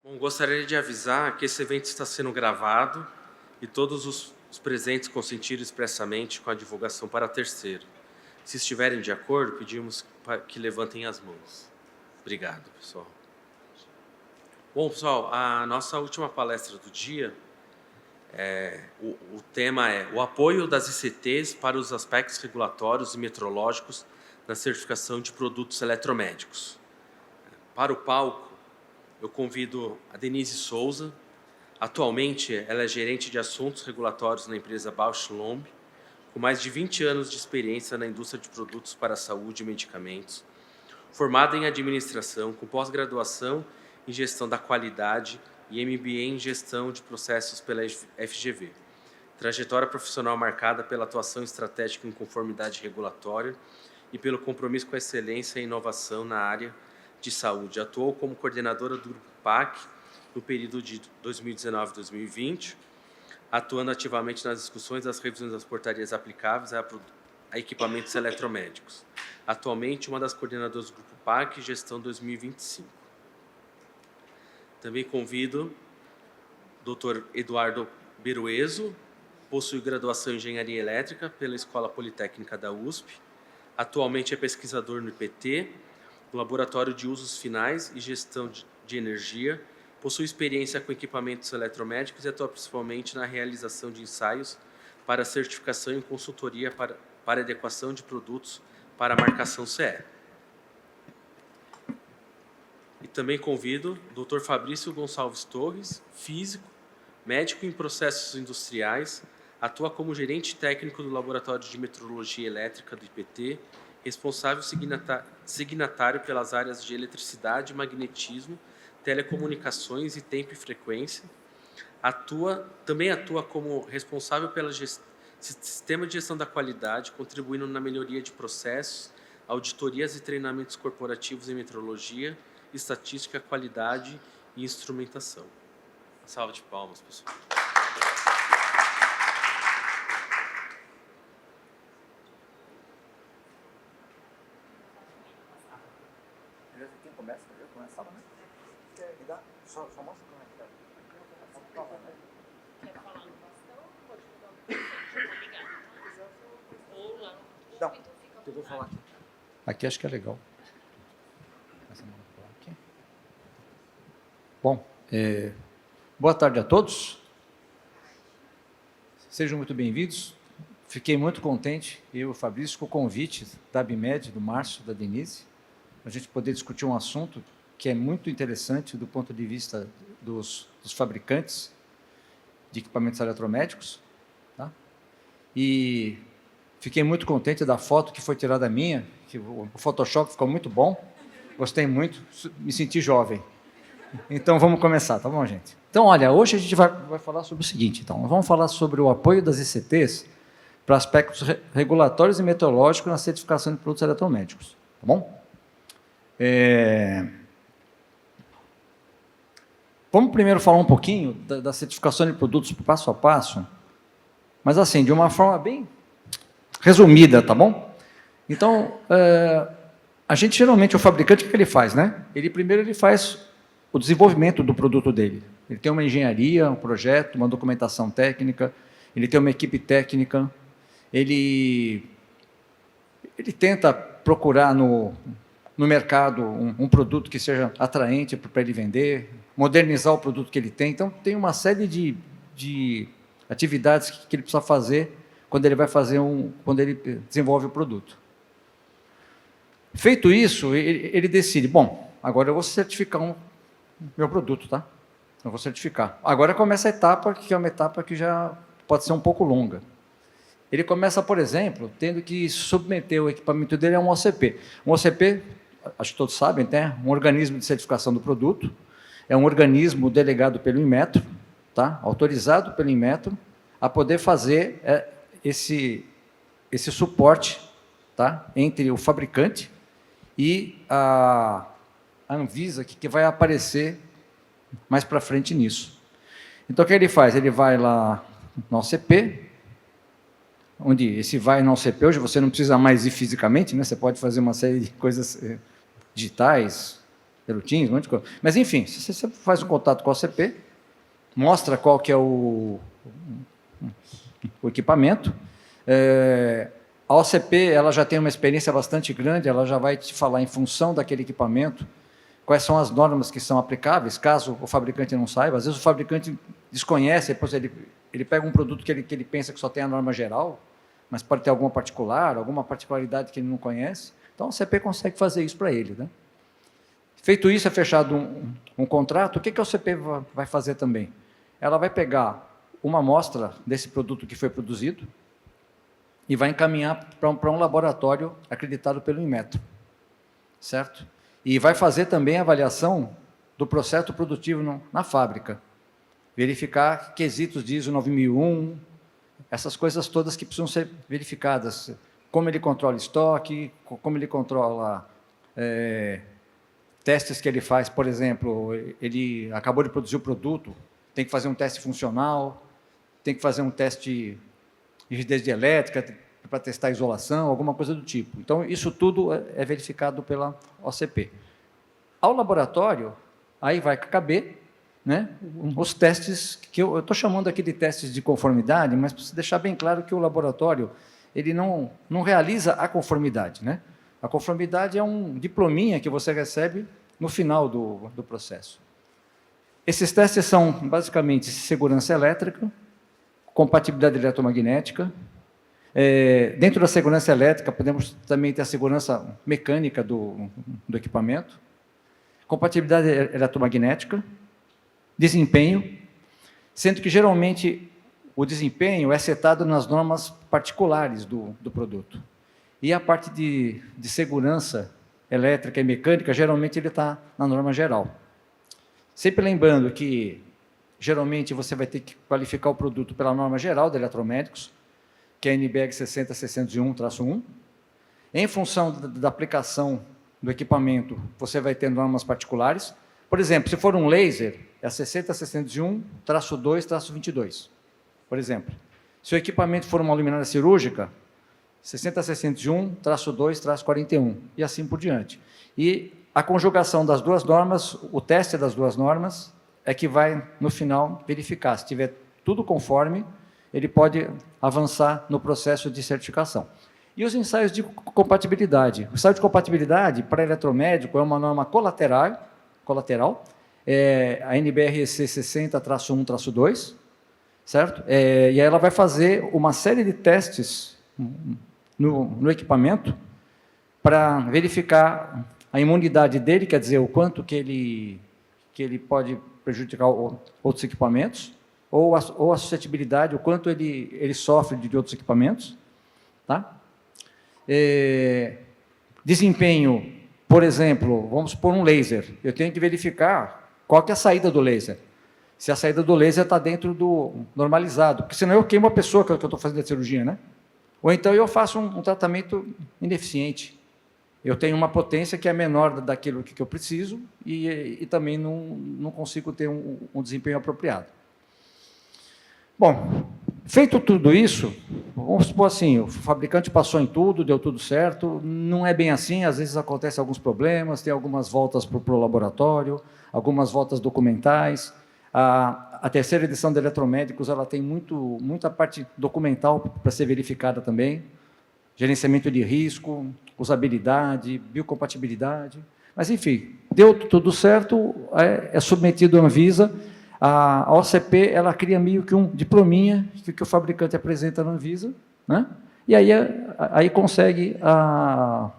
Bom, gostaria de avisar que esse evento está sendo gravado e todos os presentes consentiram expressamente com a divulgação para terceiro. Se estiverem de acordo, pedimos que levantem as mãos. Obrigado, pessoal. Bom, pessoal, a nossa última palestra do dia, o tema é o apoio das ICTs para os aspectos regulatórios e metrológicos na certificação de produtos eletromédicos. Para o palco, eu convido a Denise Souza. Atualmente, ela é gerente de assuntos regulatórios na empresa Bausch Lomb, com mais de 20 anos de experiência na indústria de produtos para a saúde e medicamentos, formada em administração, com pós-graduação em gestão da qualidade e MBA em gestão de processos pela FGV. Trajetória profissional marcada pela atuação estratégica em conformidade regulatória e pelo compromisso com a excelência e inovação na área de saúde. Atuou como coordenadora do Grupo PAC no período de 2019 a 2020, atuando ativamente nas discussões das revisões das portarias aplicáveis a equipamentos eletromédicos. Atualmente, uma das coordenadoras do Grupo PAC, gestão 2025. Também convido o Dr. Eduardo Berueso, possui graduação em Engenharia Elétrica pela Escola Politécnica da USP. Atualmente é pesquisador no IPT, no Laboratório de Usos Finais e Gestão de Energia. Possui experiência com equipamentos eletromédicos e atua principalmente na realização de ensaios para certificação e consultoria para adequação de produtos para a marcação CE. E também convido o Dr. Fabrício Gonçalves Torres, físico, médico em processos industriais, atua como gerente técnico do Laboratório de Metrologia Elétrica do IPT, responsável signatário pelas áreas de eletricidade, magnetismo, telecomunicações e tempo e frequência. Também atua como responsável pelo sistema de gestão da qualidade, contribuindo na melhoria de processos, auditorias e treinamentos corporativos em metrologia, estatística, qualidade e instrumentação. Uma salva de palmas, pessoal. Quem começa? Eu começava, né? Me dá, só mostra como é que tá. Quer falar no bastão? Pode mudar o microfone, obrigada. Ou lá no Não, púlpito, fica à eu vou vontade. falar aqui. Aqui acho que é legal. Aqui. Bom, boa tarde a todos. Sejam muito bem-vindos. Fiquei muito contente, eu e o Fabrício, com o convite da Abimed, do Márcio, da Denise, a gente poder discutir um assunto que é muito interessante do ponto de vista dos fabricantes de equipamentos eletromédicos. Tá? E fiquei muito contente da foto que foi tirada minha, que o Photoshop ficou muito bom, gostei muito, me senti jovem. Então, vamos começar, tá bom, gente? Então, olha, hoje a gente vai falar sobre o seguinte, então, vamos falar sobre o apoio das ICTs para aspectos regulatórios e metrológicos na certificação de produtos eletromédicos, tá bom? Vamos primeiro falar um pouquinho da certificação de produtos passo a passo, mas assim, de uma forma bem resumida, tá bom? Então, a gente geralmente, o fabricante, o que ele faz, né? Primeiro ele faz o desenvolvimento do produto dele. Ele tem uma engenharia, um projeto, uma documentação técnica, ele tem uma equipe técnica, ele tenta procurar no mercado um produto que seja atraente para ele vender, modernizar o produto que ele tem. Então, tem uma série de atividades que ele precisa fazer quando ele quando ele desenvolve o produto. Feito isso, ele decide, bom, agora eu vou certificar meu produto, tá? Eu vou certificar. Agora começa a etapa, que é uma etapa que já pode ser um pouco longa. Ele começa, por exemplo, tendo que submeter o equipamento dele a um OCP. Um OCP, acho que todos sabem, né? Um organismo de certificação do produto, é um organismo delegado pelo Inmetro, tá? Autorizado pelo Inmetro, a poder fazer esse suporte, tá? Entre o fabricante e a Anvisa, que vai aparecer mais para frente nisso. Então, o que ele faz? Ele vai lá no OCP, onde esse vai no OCP, hoje você não precisa mais ir fisicamente, né? Você pode fazer uma série de coisas digitais, Pelotins, um monte de coisa. Mas, enfim, se você faz um contato com a OCP, mostra qual que é o equipamento. A OCP ela já tem uma experiência bastante grande, ela já vai te falar em função daquele equipamento, quais são as normas que são aplicáveis, caso o fabricante não saiba. Às vezes o fabricante desconhece, depois ele pega um produto que ele pensa que só tem a norma geral, mas pode ter alguma particularidade que ele não conhece. Então, a OCP consegue fazer isso para ele, né? Feito isso, é fechado um contrato, o que a OCP vai fazer também? Ela vai pegar uma amostra desse produto que foi produzido e vai encaminhar para um laboratório acreditado pelo Inmetro, certo? E vai fazer também a avaliação do processo produtivo na fábrica, verificar quesitos de ISO 9001, essas coisas todas que precisam ser verificadas, como ele controla estoque, como ele controla testes que ele faz, por exemplo, ele acabou de produzir o produto, tem que fazer um teste funcional, tem que fazer um teste de rigidez de elétrica para testar a isolação, alguma coisa do tipo. Então, isso tudo é verificado pela OCP. Ao laboratório, aí vai caber, né, os testes, que eu estou chamando aqui de testes de conformidade, mas para deixar bem claro que o laboratório ele não realiza a conformidade, né? A conformidade é um diplominha que você recebe no final do processo. Esses testes são, basicamente, segurança elétrica, compatibilidade eletromagnética. Dentro da segurança elétrica, podemos também ter a segurança mecânica do equipamento, compatibilidade eletromagnética, desempenho, sendo que, geralmente, o desempenho é setado nas normas particulares do produto. E a parte de segurança elétrica e mecânica, geralmente, ele está na norma geral. Sempre lembrando que, geralmente, você vai ter que qualificar o produto pela norma geral de eletromédicos, que é a NBR 60601-1. Em função da aplicação do equipamento, você vai ter normas particulares. Por exemplo, se for um laser, é a 60601-2-22. Por exemplo, se o equipamento for uma luminária cirúrgica, 60601-2-41, e assim por diante. E a conjugação das duas normas, o teste das duas normas, é que vai, no final, verificar. Se tiver tudo conforme, ele pode avançar no processo de certificação. E os ensaios de compatibilidade. O ensaio de compatibilidade para eletromédico é uma norma colateral, a NBREC 60-1-2, certo? E aí ela vai fazer uma série de testes no equipamento para verificar a imunidade dele, quer dizer, o quanto que ele pode prejudicar outros equipamentos, ou a suscetibilidade, o quanto ele sofre de outros equipamentos. Tá? Desempenho, por exemplo, vamos supor um laser. Eu tenho que verificar qual que é a saída do laser. Se a saída do laser está dentro do normalizado, porque senão eu queimo a pessoa que eu estou fazendo a cirurgia, né? Ou então eu faço um tratamento ineficiente. Eu tenho uma potência que é menor daquilo que eu preciso e também não consigo ter um desempenho apropriado. Bom, feito tudo isso, vamos supor assim, o fabricante passou em tudo, deu tudo certo, não é bem assim, às vezes acontecem alguns problemas, tem algumas voltas para o laboratório, algumas voltas documentais. A terceira edição de Eletromédicos ela tem muita parte documental para ser verificada também, gerenciamento de risco, usabilidade, biocompatibilidade. Mas, enfim, deu tudo certo, é submetido à Anvisa. A OCP ela cria meio que um diplominha que o fabricante apresenta na Anvisa, né? E aí consegue a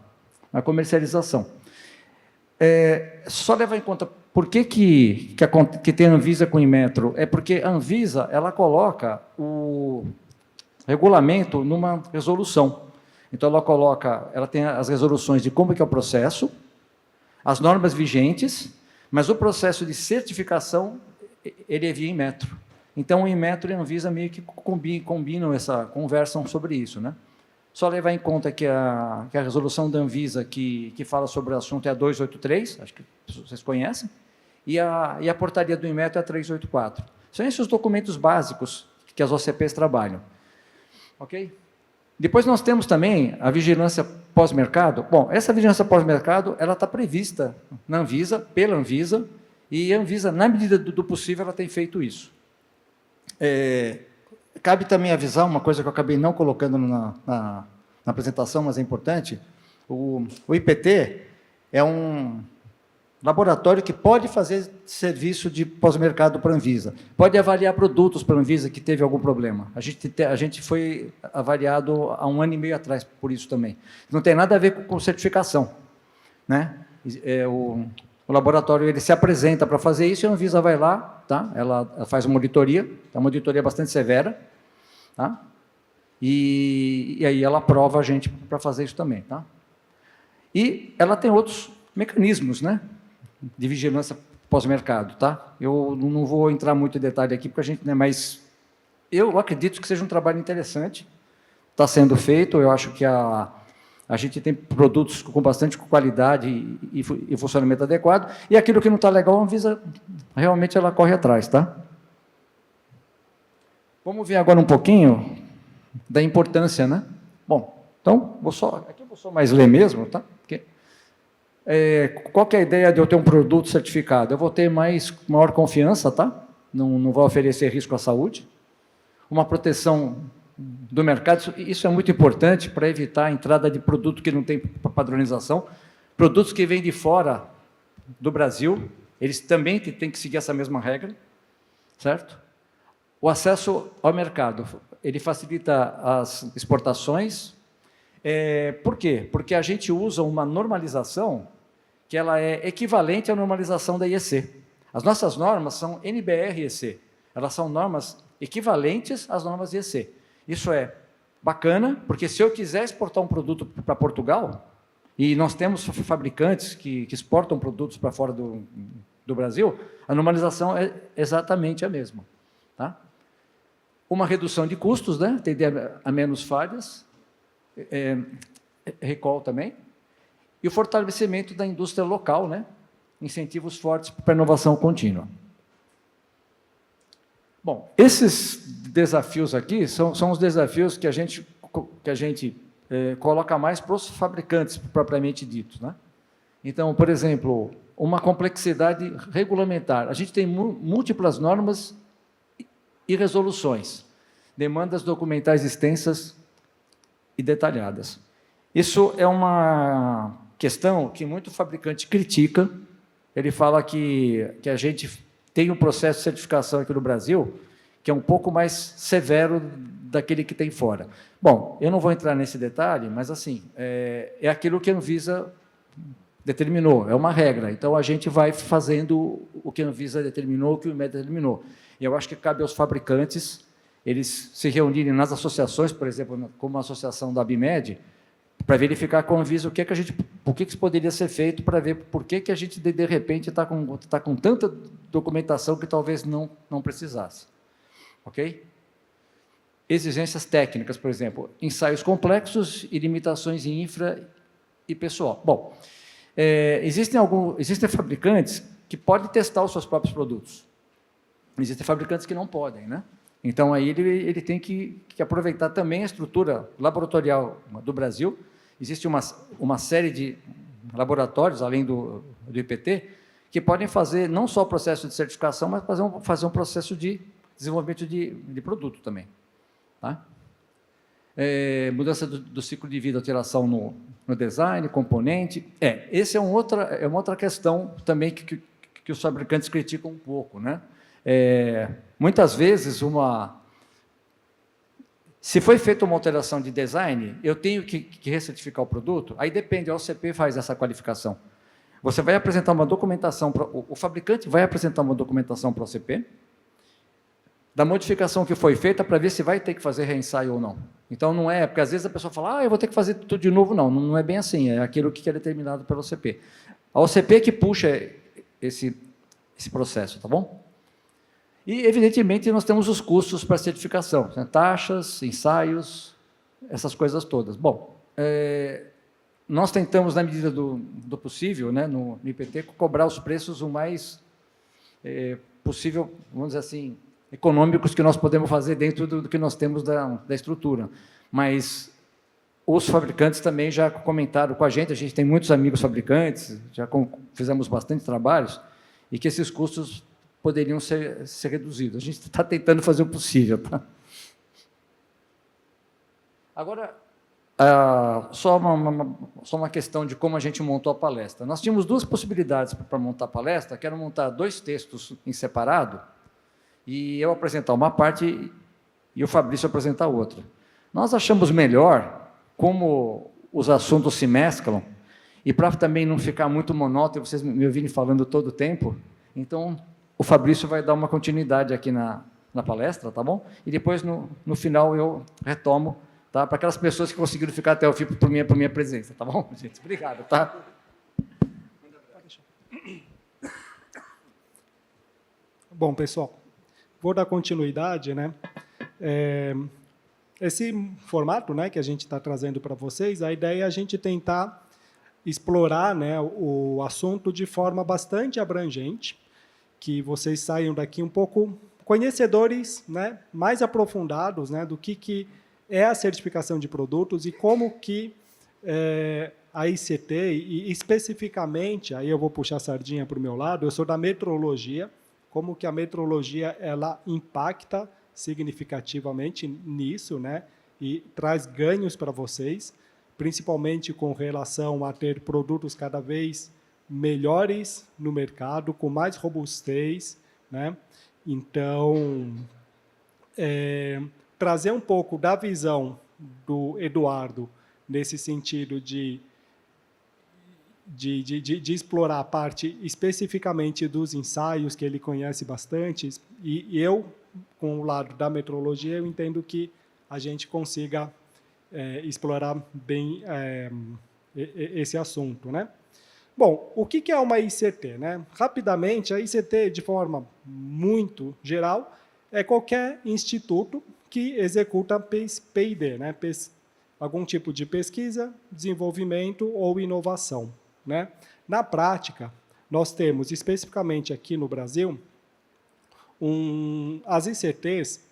comercialização. Só levar em conta por que tem a Anvisa com o Inmetro. É porque a Anvisa ela coloca o regulamento numa resolução. Então, ela tem as resoluções de como que é o processo, as normas vigentes, mas o processo de certificação, ele é via Inmetro. Então, o Inmetro e a Anvisa meio que combinam conversam sobre isso, né? Só levar em conta que a resolução da Anvisa que fala sobre o assunto é a 283, acho que vocês conhecem, e a portaria do Inmetro é a 384. São esses os documentos básicos que as OCPs trabalham. Ok? Depois nós temos também a vigilância pós-mercado. Bom, essa vigilância pós-mercado, ela está prevista na Anvisa, pela Anvisa, e a Anvisa, na medida do possível, ela tem feito isso. Cabe também avisar uma coisa que eu acabei não colocando na apresentação, mas é importante. O IPT é um laboratório que pode fazer serviço de pós-mercado para a Anvisa. Pode avaliar produtos para a Anvisa que teve algum problema. A gente foi avaliado há 1 ano e meio atrás, por isso também. Não tem nada a ver com certificação, né? O laboratório ele se apresenta para fazer isso e a Anvisa vai lá, tá? Ela faz uma auditoria bastante severa, tá? E aí ela aprova a gente para fazer isso também, tá? E ela tem outros mecanismos, né, de vigilância pós-mercado, tá? Eu não vou entrar muito em detalhe aqui, porque a gente, né, mas eu acredito que seja um trabalho interessante, está sendo feito. Eu acho que a gente tem produtos com bastante qualidade e funcionamento adequado, e aquilo que não está legal, a Anvisa realmente ela corre atrás, tá? Vamos ver agora um pouquinho da importância, né? Bom, então, aqui eu vou só mais ler mesmo, tá? Porque, qual que é a ideia de eu ter um produto certificado? Eu vou ter maior confiança, tá? Não vou oferecer risco à saúde. Uma proteção do mercado, isso é muito importante para evitar a entrada de produto que não tem padronização. Produtos que vêm de fora do Brasil, eles também têm que seguir essa mesma regra, certo? O acesso ao mercado, ele facilita as exportações. Por quê? Porque a gente usa uma normalização que ela é equivalente à normalização da IEC. As nossas normas são NBR-EC. Elas são normas equivalentes às normas IEC. Isso é bacana, porque se eu quiser exportar um produto para Portugal, e nós temos fabricantes que exportam produtos para fora do Brasil, a normalização é exatamente a mesma. Tá? Uma redução de custos, né? Tender a menos falhas, recall também, e o fortalecimento da indústria local, né? Incentivos fortes para a inovação contínua. Bom, esses desafios aqui são os desafios que a gente coloca mais para os fabricantes, propriamente ditos, né? Então, por exemplo, uma complexidade regulamentar. A gente tem múltiplas normas e resoluções, demandas documentais extensas e detalhadas. Isso é uma questão que muito fabricante critica. Ele fala que a gente tem um processo de certificação aqui no Brasil que é um pouco mais severo daquele que tem fora. Bom, eu não vou entrar nesse detalhe, mas assim, é aquilo que a Anvisa determinou, é uma regra. Então, a gente vai fazendo o que a Anvisa determinou, o que o IMED determinou. E eu acho que cabe aos fabricantes eles se reunirem nas associações, por exemplo, como a associação da ABIMED, para verificar com a Anvisa o que isso poderia ser feito, para ver por que a gente, de repente, está com tanta documentação que talvez não precisasse. Ok? Exigências técnicas, por exemplo, ensaios complexos e limitações em infra e pessoal. Bom, existem fabricantes que podem testar os seus próprios produtos. Existem fabricantes que não podem, né? Então, aí ele tem que aproveitar também a estrutura laboratorial do Brasil. Existe uma série de laboratórios, além do IPT, que podem fazer não só o processo de certificação, mas fazer um processo de desenvolvimento de produto também. Tá? Mudança do ciclo de vida, alteração no design, componente. Essa é uma outra questão também que os fabricantes criticam um pouco, né? Muitas vezes, se foi feita uma alteração de design, eu tenho que recertificar o produto, aí depende, a OCP faz essa qualificação. Você vai apresentar uma documentação, o fabricante vai apresentar uma documentação para a OCP, da modificação que foi feita para ver se vai ter que fazer reensaio ou não. Então, não é, porque às vezes a pessoa fala, eu vou ter que fazer tudo de novo. Não é bem assim, é aquilo que é determinado pela OCP. A OCP que puxa esse processo, tá bom? E, evidentemente, nós temos os custos para a certificação, né? Taxas, ensaios, essas coisas todas. Bom, nós tentamos, na medida do possível, né, no IPT, cobrar os preços o mais possível, vamos dizer assim, econômicos que nós podemos fazer dentro do que nós temos da estrutura. Mas os fabricantes também já comentaram com a gente tem muitos amigos fabricantes, já fizemos bastante trabalhos, e que esses custos poderiam ser reduzidos. A gente está tentando fazer o possível. Tá? Agora, só uma questão de como a gente montou a palestra. Nós tínhamos duas possibilidades para montar a palestra, que era montar 2 textos em separado, e eu apresentar uma parte e o Fabrício apresentar outra. Nós achamos melhor, como os assuntos se mesclam, e para também não ficar muito monótono, vocês me ouvirem falando todo o tempo, então o Fabrício vai dar uma continuidade aqui na palestra, tá bom? E depois, no final, eu retomo, tá? Para aquelas pessoas que conseguiram ficar até o fim por minha presença, tá bom, gente? Obrigado, tá? Bom, pessoal, vou dar continuidade, né? Esse formato, né, que a gente está trazendo para vocês, a ideia é a gente tentar explorar, né, o assunto de forma bastante abrangente, que vocês saiam daqui um pouco conhecedores, né, mais aprofundados, né, do que é a certificação de produtos e como que a ICT, e especificamente, aí eu vou puxar a sardinha para o meu lado, eu sou da metrologia, como que a metrologia ela impacta significativamente nisso, né, e traz ganhos para vocês, principalmente com relação a ter produtos cada vez melhores no mercado, com mais robustez, né? Então, trazer um pouco da visão do Eduardo nesse sentido de explorar a parte especificamente dos ensaios, que ele conhece bastante, e eu, com o lado da metrologia, eu entendo que a gente consiga explorar bem esse assunto, né? Bom, o que é uma ICT, né? Rapidamente, a ICT, de forma muito geral, é qualquer instituto que executa P&D, né? Algum tipo de pesquisa, desenvolvimento ou inovação, né? Na prática, nós temos, especificamente aqui no Brasil, as ICTs,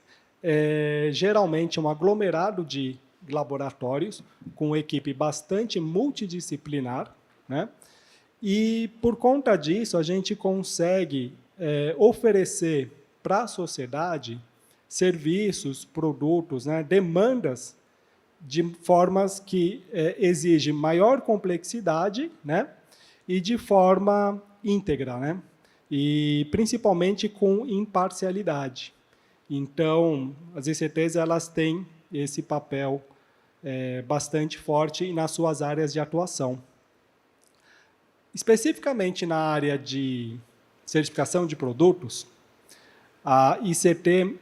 geralmente um aglomerado de laboratórios com equipe bastante multidisciplinar, né? E, por conta disso, a gente consegue oferecer para a sociedade serviços, produtos, né, demandas de formas que exigem maior complexidade, né, e de forma íntegra, né, e principalmente com imparcialidade. Então, as ICTs elas têm esse papel bastante forte nas suas áreas de atuação. Especificamente na área de certificação de produtos, a ICT,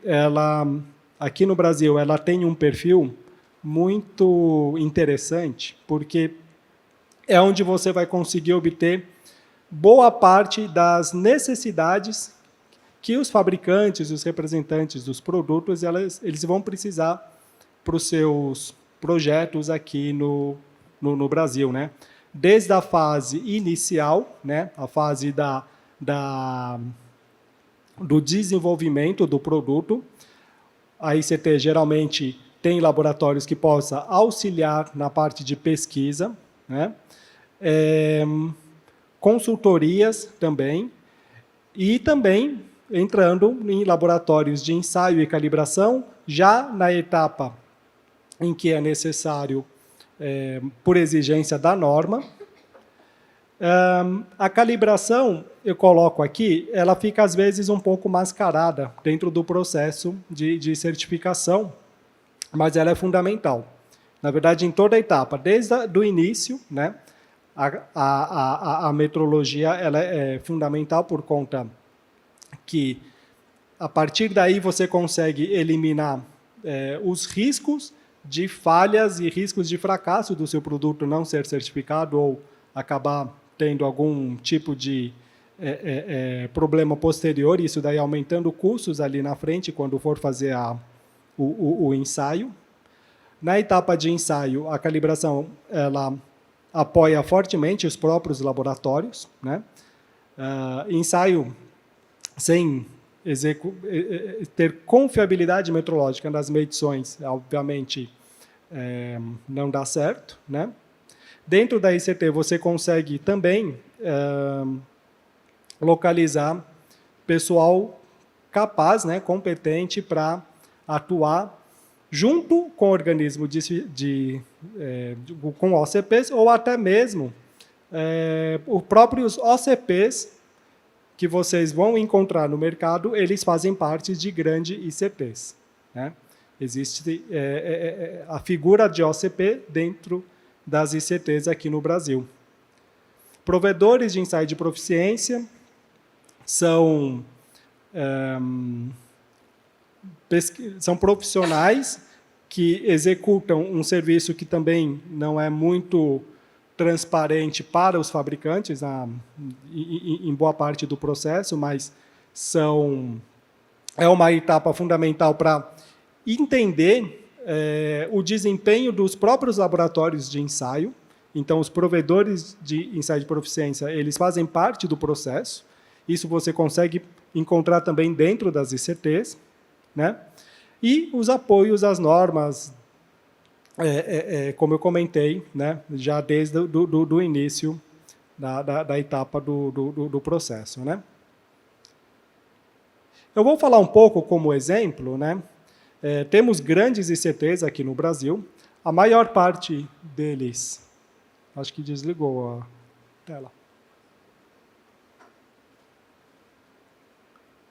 aqui no Brasil, ela tem um perfil muito interessante, porque é onde você vai conseguir obter boa parte das necessidades que os fabricantes, os representantes dos produtos, eles vão precisar para os seus projetos aqui no Brasil, né? Desde a fase inicial, né, a fase do desenvolvimento do produto, a ICT geralmente tem laboratórios que possam auxiliar na parte de pesquisa, né, consultorias também, e também entrando em laboratórios de ensaio e calibração, já na etapa em que é necessário por exigência da norma. A calibração, eu coloco aqui, ela fica, às vezes, um pouco mascarada dentro do processo de certificação, mas ela é fundamental. Na verdade, em toda a etapa, desde o início, né, a metrologia ela é fundamental por conta que, a partir daí, você consegue eliminar os riscos de falhas e riscos de fracasso do seu produto não ser certificado ou acabar tendo algum tipo de problema posterior, isso daí aumentando custos ali na frente, quando for fazer o ensaio. Na etapa de ensaio, a calibração ela apoia fortemente os próprios laboratórios, né? Ensaio sem ter confiabilidade metrológica nas medições, obviamente, não dá certo, né? Dentro da ICT, você consegue também localizar pessoal capaz, né, competente para atuar junto com o organismo com OCPs, ou até mesmo os próprios OCPs que vocês vão encontrar no mercado, eles fazem parte de grandes ICTs, né? Existe a figura de OCP dentro das ICTs aqui no Brasil. Provedores de ensaio de proficiência são profissionais que executam um serviço que também não é muito transparente para os fabricantes, em boa parte do processo, mas é uma etapa fundamental para entender o desempenho dos próprios laboratórios de ensaio. Então, os provedores de ensaio de proficiência, eles fazem parte do processo. Isso você consegue encontrar também dentro das ICTs, né? E os apoios às normas, como eu comentei, né, já desde o início da etapa do processo, né? Eu vou falar um pouco como exemplo, né? Temos grandes ICTs aqui no Brasil. A maior parte deles... Acho que desligou a tela.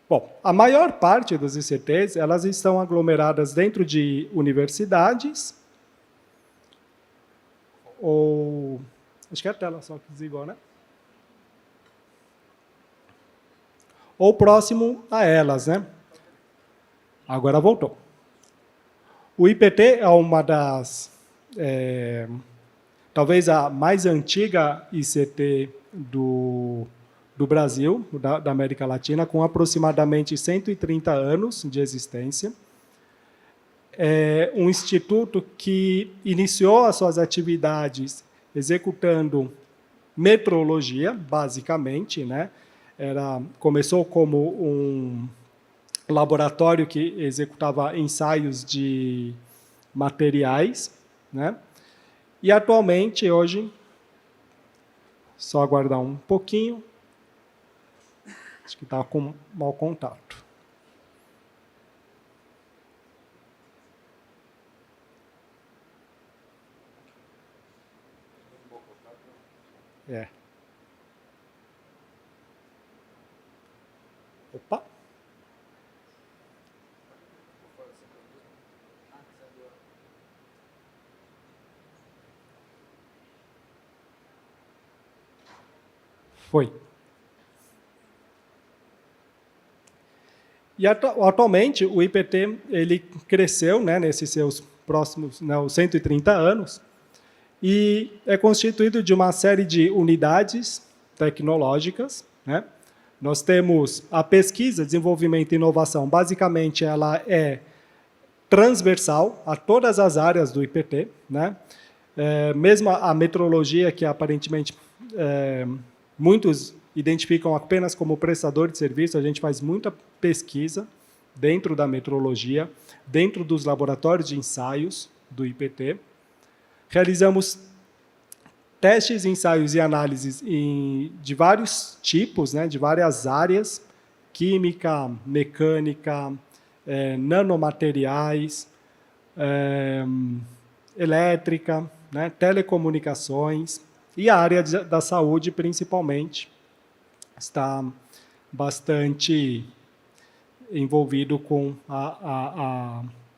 Bom, a maior parte dos ICTs, elas estão aglomeradas dentro de universidades, ou... Acho que é a tela só que desligou, né? Ou próximo a elas, né? Agora voltou. O IPT é uma das... talvez a mais antiga ICT do Brasil, da América Latina, com aproximadamente 130 anos de existência. É um instituto que iniciou as suas atividades executando metrologia, basicamente, né? Começou como um laboratório que executava ensaios de materiais, né? E, atualmente, hoje, só aguardar um pouquinho, acho que está com mau contato. Opa! Foi. E atualmente o IPT ele cresceu, né, nesses seus próximos, né, os 130 anos, e é constituído de uma série de unidades tecnológicas, né? Nós temos a pesquisa, desenvolvimento e inovação. Basicamente, ela é transversal a todas as áreas do IPT, né? Mesmo a metrologia, que aparentemente muitos identificam apenas como prestador de serviço, a gente faz muita pesquisa dentro da metrologia, dentro dos laboratórios de ensaios do IPT. Realizamos testes, ensaios e análises de vários tipos, né, de várias áreas, química, mecânica, nanomateriais, elétrica, né, telecomunicações, e a área da saúde, principalmente, está bastante envolvido com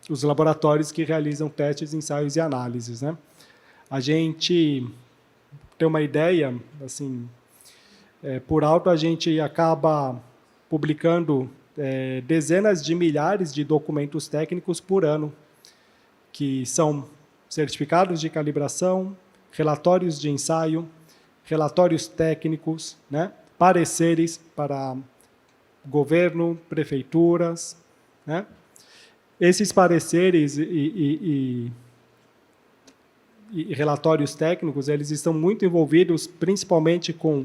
os laboratórios que realizam testes, ensaios e análises, né? A gente tem uma ideia, assim, por alto, a gente acaba publicando dezenas de milhares de documentos técnicos por ano, que são certificados de calibração, relatórios de ensaio, relatórios técnicos, né? Pareceres para governo, prefeituras, né? Esses pareceres e relatórios técnicos, eles estão muito envolvidos, principalmente com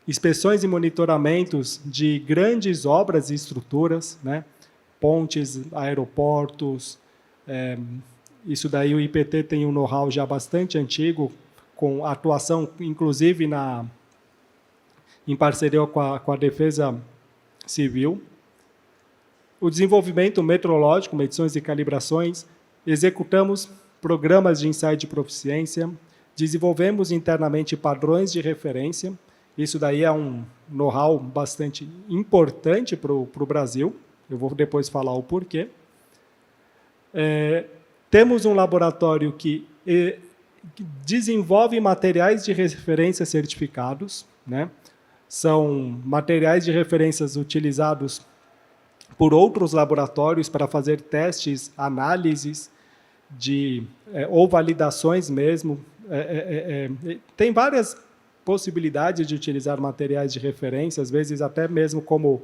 inspeções e monitoramentos de grandes obras e estruturas, né? Pontes, aeroportos, Isso daí o IPT tem um know-how já bastante antigo, com atuação, inclusive, em parceria com a Defesa Civil. O desenvolvimento metrológico, medições e calibrações, executamos programas de ensaio de proficiência, desenvolvemos internamente padrões de referência. Isso daí é um know-how bastante importante para o Brasil. Eu vou depois falar o porquê. Temos um laboratório que desenvolve materiais de referência certificados, né? São materiais de referências utilizados por outros laboratórios para fazer testes, análises ou validações mesmo. Tem várias possibilidades de utilizar materiais de referência, às vezes até mesmo como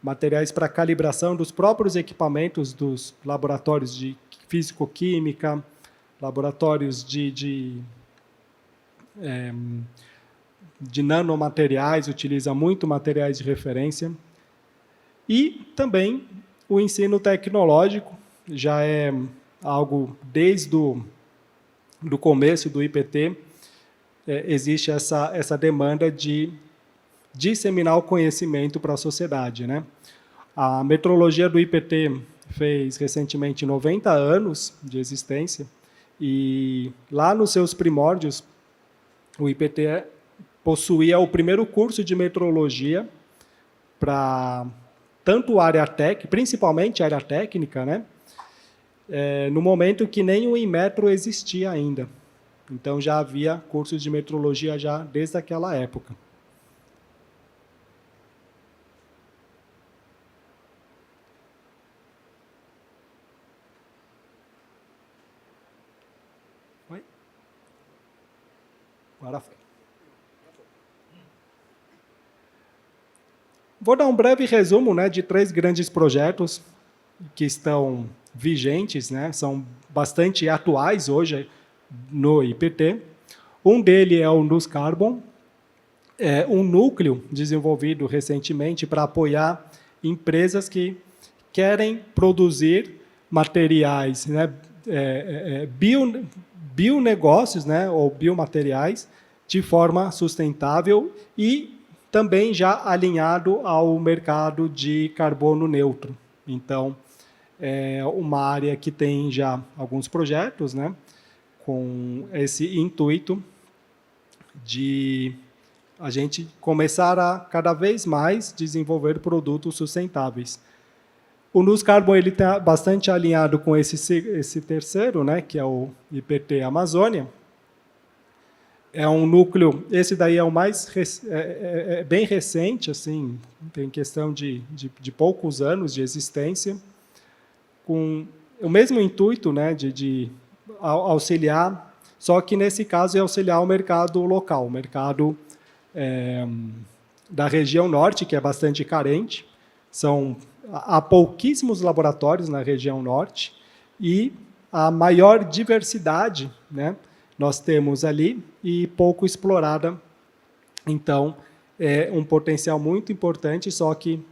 materiais para calibração dos próprios equipamentos dos laboratórios de físico-química, laboratórios de nanomateriais, utiliza muito materiais de referência. E também o ensino tecnológico, já é algo desde do começo do IPT, existe essa demanda de disseminar o conhecimento para a sociedade, né? A metrologia do IPT fez recentemente 90 anos de existência e lá nos seus primórdios o IPT possuía o primeiro curso de metrologia para tanto a área técnica, principalmente a área técnica, né? No momento que nem o Inmetro existia ainda. Então já havia cursos de metrologia já desde aquela época. Oi? Agora foi. Vou dar um breve resumo, né, de 3 grandes projetos que estão vigentes, né, são bastante atuais hoje no IPT. Um deles é o NUS Carbon, um núcleo desenvolvido recentemente para apoiar empresas que querem produzir materiais, né, bionegócios, né, ou biomateriais de forma sustentável e também já alinhado ao mercado de carbono neutro. Então, é uma área que tem já alguns projetos, né, com esse intuito de a gente começar a cada vez mais desenvolver produtos sustentáveis. O NUS Carbon ele está bastante alinhado com esse terceiro, né, que é o IPT Amazônia. É um núcleo, esse daí é o mais bem recente, assim, tem questão de poucos anos de existência, com o mesmo intuito, né, de auxiliar, só que nesse caso é auxiliar o mercado local, o mercado da região norte, que é bastante carente. Há pouquíssimos laboratórios na região norte e a maior diversidade, né, nós temos ali e pouco explorada. Então, é um potencial muito importante, só que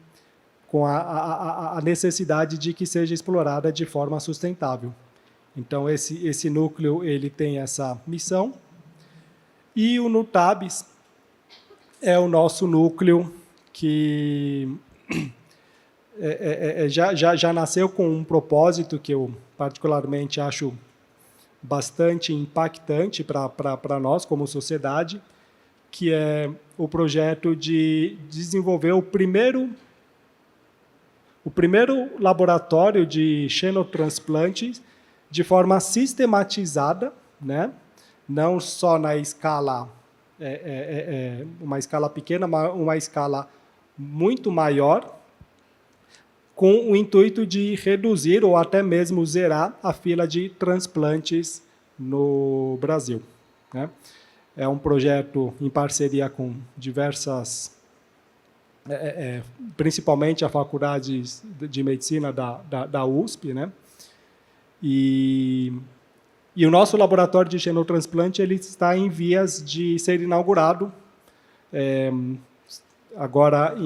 com a necessidade de que seja explorada de forma sustentável. Então, esse núcleo ele tem essa missão. E o NUTABS é o nosso núcleo que já nasceu com um propósito que eu particularmente acho bastante impactante para nós como sociedade, que é o projeto de desenvolver o primeiro laboratório de xenotransplantes de forma sistematizada, né? Não só na escala, uma escala pequena, mas uma escala muito maior, com o intuito de reduzir ou até mesmo zerar a fila de transplantes no Brasil, né? É um projeto em parceria com diversas, principalmente a Faculdade de Medicina da USP, né? E o nosso laboratório de xenotransplante ele está em vias de ser inaugurado agora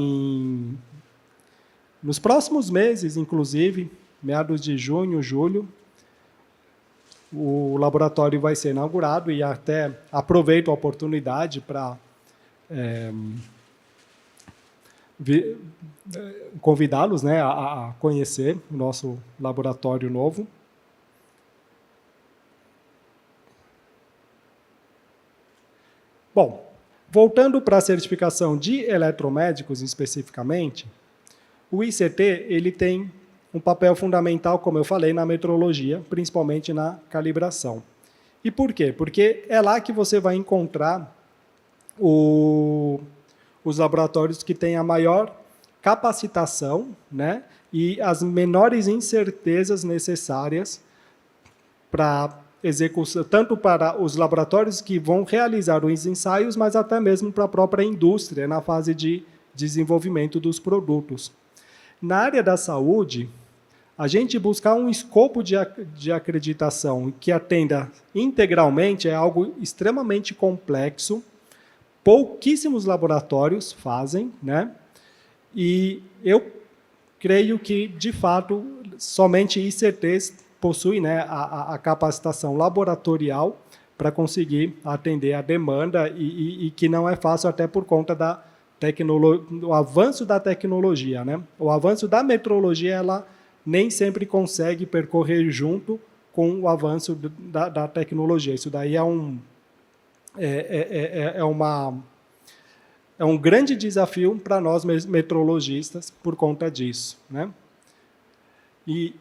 nos próximos meses, inclusive, meados de junho, julho, o laboratório vai ser inaugurado e até aproveito a oportunidade para convidá-los, né, a conhecer o nosso laboratório novo. Bom, voltando para a certificação de eletromédicos especificamente, o ICT ele tem um papel fundamental, como eu falei, na metrologia, principalmente na calibração. E por quê? Porque é lá que você vai encontrar os laboratórios que têm a maior capacitação, né, e as menores incertezas necessárias para execução, tanto para os laboratórios que vão realizar os ensaios, mas até mesmo para a própria indústria, na fase de desenvolvimento dos produtos. Na área da saúde, a gente buscar um escopo de acreditação que atenda integralmente é algo extremamente complexo, pouquíssimos laboratórios fazem, né? E eu creio que, de fato, somente ICTs possuem, né, a capacitação laboratorial para conseguir atender a demanda e que não é fácil até por conta do avanço da tecnologia, né? O avanço da metrologia ela nem sempre consegue percorrer junto com o avanço da tecnologia. Isso daí é um grande desafio para nós metrologistas por conta disso, né? E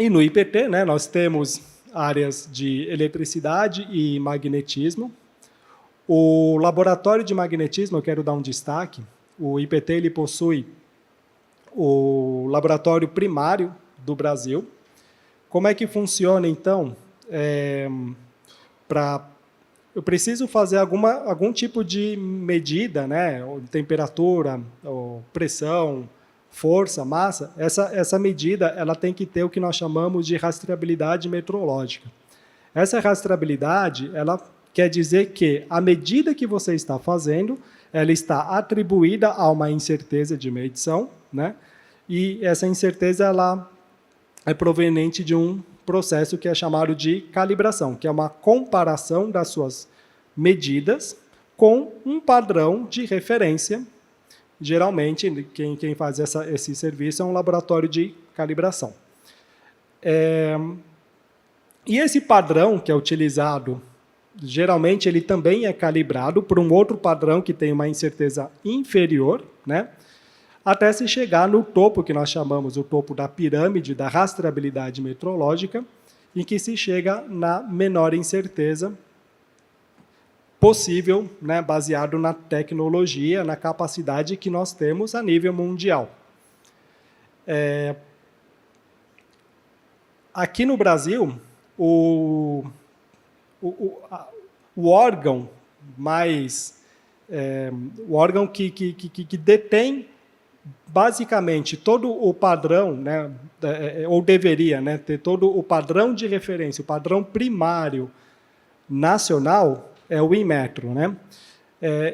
no IPT, né, nós temos áreas de eletricidade e magnetismo. O laboratório de magnetismo, eu quero dar um destaque. O IPT ele possui o laboratório primário do Brasil. Como é que funciona, então? Eu preciso fazer algum tipo de medida, né? Temperatura, pressão, força, massa. Essa medida ela tem que ter o que nós chamamos de rastreabilidade metrológica. Essa rastreabilidade ela quer dizer que a medida que você está fazendo ela está atribuída a uma incerteza de medição, né? E essa incerteza ela é proveniente de um processo que é chamado de calibração, que é uma comparação das suas medidas com um padrão de referência. Geralmente, quem faz esse serviço é um laboratório de calibração. E esse padrão que é utilizado, geralmente ele também é calibrado por um outro padrão que tem uma incerteza inferior, né? Até se chegar no topo, que nós chamamos o topo da pirâmide da rastreabilidade metrológica, em que se chega na menor incerteza possível, né, baseado na tecnologia, na capacidade que nós temos a nível mundial. Aqui no Brasil, o órgão o órgão que detém basicamente todo o padrão, né, ou deveria, né, ter todo o padrão de referência, o padrão primário nacional é o Inmetro, né?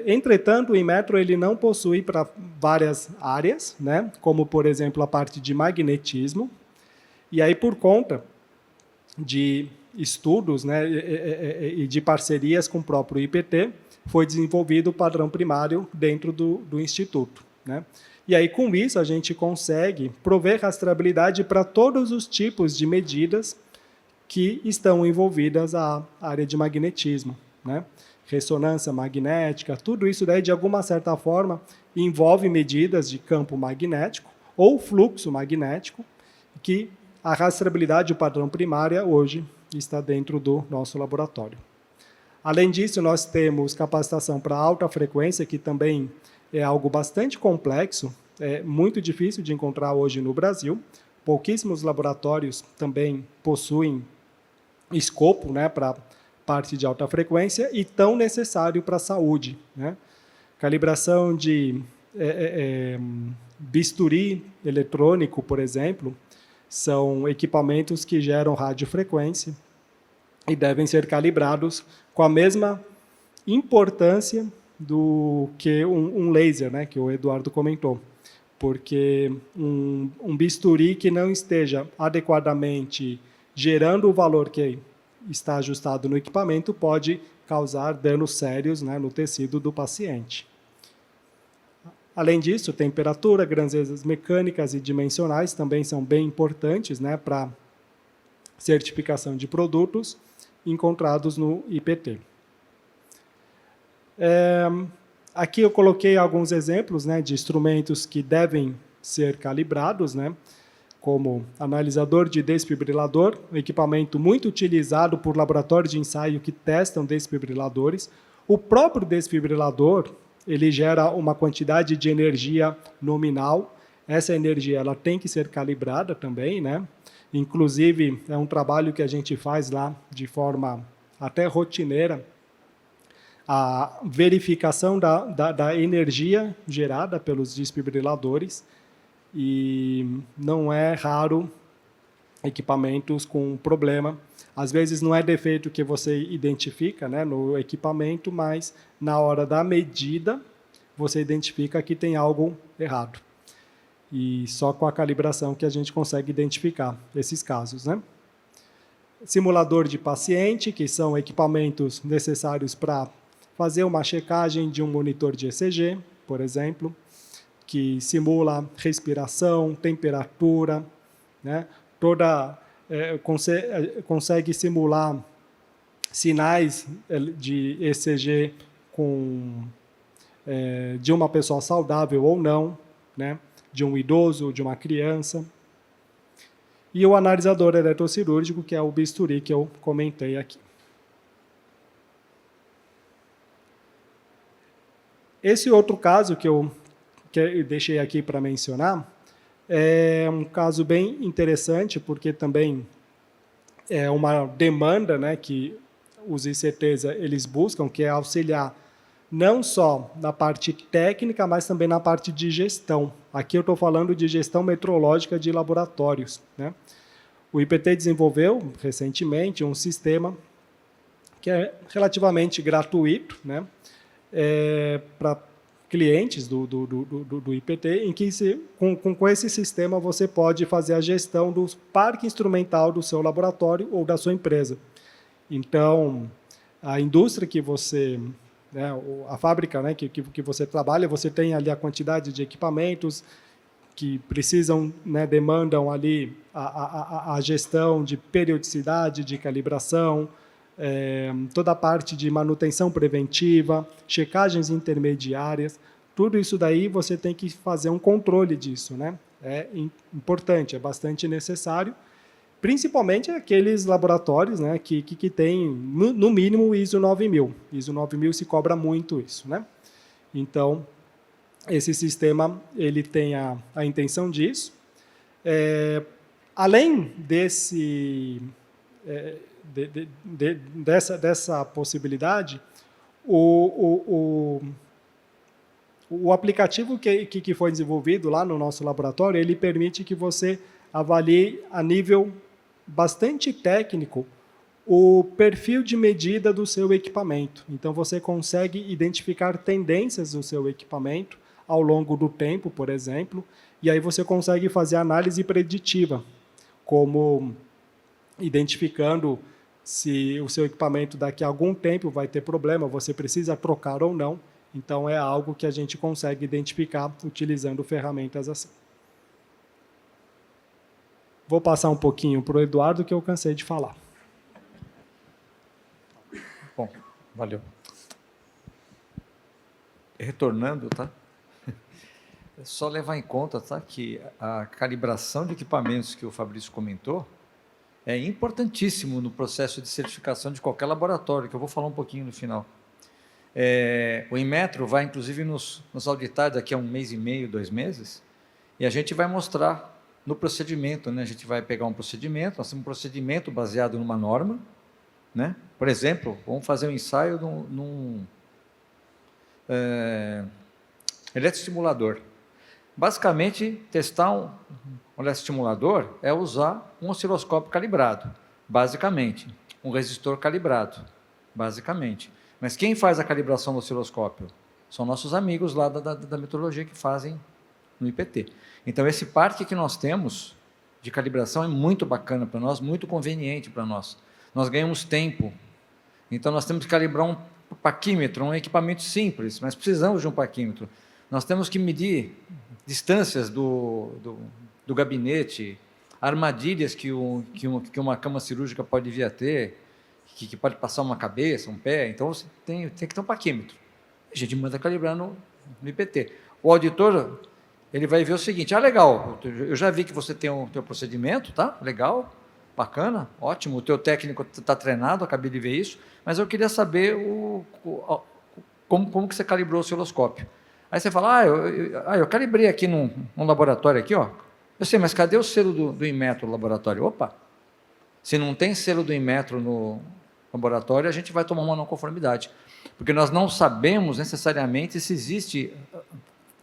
Entretanto, o Inmetro ele não possui para várias áreas, né, como, por exemplo, a parte de magnetismo, e aí, por conta de estudos, né, e de parcerias com o próprio IPT, foi desenvolvido o padrão primário dentro do Instituto, né? E aí, com isso, a gente consegue prover rastreabilidade para todos os tipos de medidas que estão envolvidas à área de magnetismo, né? Ressonância magnética, tudo isso daí, de alguma certa forma, envolve medidas de campo magnético ou fluxo magnético, que a rastreabilidade, o padrão primária, hoje está dentro do nosso laboratório. Além disso, nós temos capacitação para alta frequência, que também é algo bastante complexo, é muito difícil de encontrar hoje no Brasil. Pouquíssimos laboratórios também possuem escopo, né, para parte de alta frequência e tão necessário para a saúde, né? Calibração de bisturi eletrônico, por exemplo, são equipamentos que geram radiofrequência e devem ser calibrados com a mesma importância do que um laser, né, que o Eduardo comentou. Porque um bisturi que não esteja adequadamente gerando o valor que está ajustado no equipamento, pode causar danos sérios, né, no tecido do paciente. Além disso, temperatura, grandezas mecânicas e dimensionais também são bem importantes, né, para certificação de produtos encontrados no IPT. Aqui eu coloquei alguns exemplos, né, de instrumentos que devem ser calibrados, né, como analisador de desfibrilador, um equipamento muito utilizado por laboratórios de ensaio que testam desfibriladores. O próprio desfibrilador, ele gera uma quantidade de energia nominal. Essa energia ela tem que ser calibrada também, né? Inclusive, é um trabalho que a gente faz lá de forma até rotineira, a verificação da energia gerada pelos desfibriladores, e não é raro equipamentos com problema. Às vezes não é defeito que você identifica, né, no equipamento, mas na hora da medida você identifica que tem algo errado. E só com a calibração que a gente consegue identificar esses casos, né? Simulador de paciente, que são equipamentos necessários para fazer uma checagem de um monitor de ECG, por exemplo, que simula respiração, temperatura, né? Consegue simular sinais de ECG de uma pessoa saudável ou não, né? De um idoso, de uma criança. E o analisador eletrocirúrgico, que é o bisturi que eu comentei aqui. Esse outro caso que eu deixei aqui para mencionar é um caso bem interessante, porque também é uma demanda, né, que os ICTs eles buscam, que é auxiliar não só na parte técnica, mas também na parte de gestão. Aqui eu estou falando de gestão metrológica de laboratórios, né? O IPT desenvolveu recentemente um sistema que é relativamente gratuito, né, para clientes do IPT, em que com esse sistema você pode fazer a gestão do parque instrumental do seu laboratório ou da sua empresa. Então, a indústria que você, né, a fábrica, né, que você trabalha, você tem ali a quantidade de equipamentos que precisam, né, demandam ali a gestão de periodicidade, de calibração, toda a parte de manutenção preventiva, checagens intermediárias, tudo isso daí você tem que fazer um controle disso, né? É importante, é bastante necessário, principalmente aqueles laboratórios, né, que têm, no mínimo, ISO 9000. ISO 9000 se cobra muito isso, né? Então, esse sistema ele tem a intenção disso. Além dessa possibilidade, o aplicativo que foi desenvolvido lá no nosso laboratório, ele permite que você avalie a nível bastante técnico o perfil de medida do seu equipamento. Então, você consegue identificar tendências do seu equipamento ao longo do tempo, por exemplo, e aí você consegue fazer análise preditiva, como identificando se o seu equipamento daqui a algum tempo vai ter problema, você precisa trocar ou não. Então, é algo que a gente consegue identificar utilizando ferramentas assim. Vou passar um pouquinho para o Eduardo, que eu cansei de falar. Bom, valeu. Retornando, tá? É só levar em conta, tá, que a calibração de equipamentos que o Fabrício comentou é importantíssimo no processo de certificação de qualquer laboratório, que eu vou falar um pouquinho no final. O Inmetro vai, inclusive, nos auditar daqui a 1 mês e meio, 2 meses, e a gente vai mostrar no procedimento, né? A gente vai pegar um procedimento, nós temos um procedimento baseado numa norma, né? Por exemplo, vamos fazer um ensaio num eletroestimulador. Basicamente, testar um eletroestimulador é usar um osciloscópio calibrado, basicamente, um resistor calibrado, basicamente. Mas quem faz a calibração do osciloscópio? São nossos amigos lá da metrologia que fazem no IPT. Então, esse parque que nós temos de calibração é muito bacana para nós, muito conveniente para nós. Nós ganhamos tempo. Então, nós temos que calibrar um paquímetro, um equipamento simples, mas precisamos de um paquímetro. Nós temos que medir distâncias do gabinete, armadilhas que uma cama cirúrgica pode vir a ter, que pode passar uma cabeça, um pé. Então, você tem que ter um paquímetro. A gente manda calibrar no IPT. O auditor, ele vai ver o seguinte: legal, eu já vi que você tem o teu procedimento, tá? Legal, bacana, ótimo, o teu técnico está treinado, acabei de ver isso, mas eu queria saber como que você calibrou o osciloscópio. Aí você fala, eu calibrei aqui num laboratório aqui, ó. Eu sei, mas cadê o selo do Inmetro no laboratório? Opa, se não tem selo do Inmetro no laboratório, a gente vai tomar uma não conformidade, porque nós não sabemos necessariamente se existe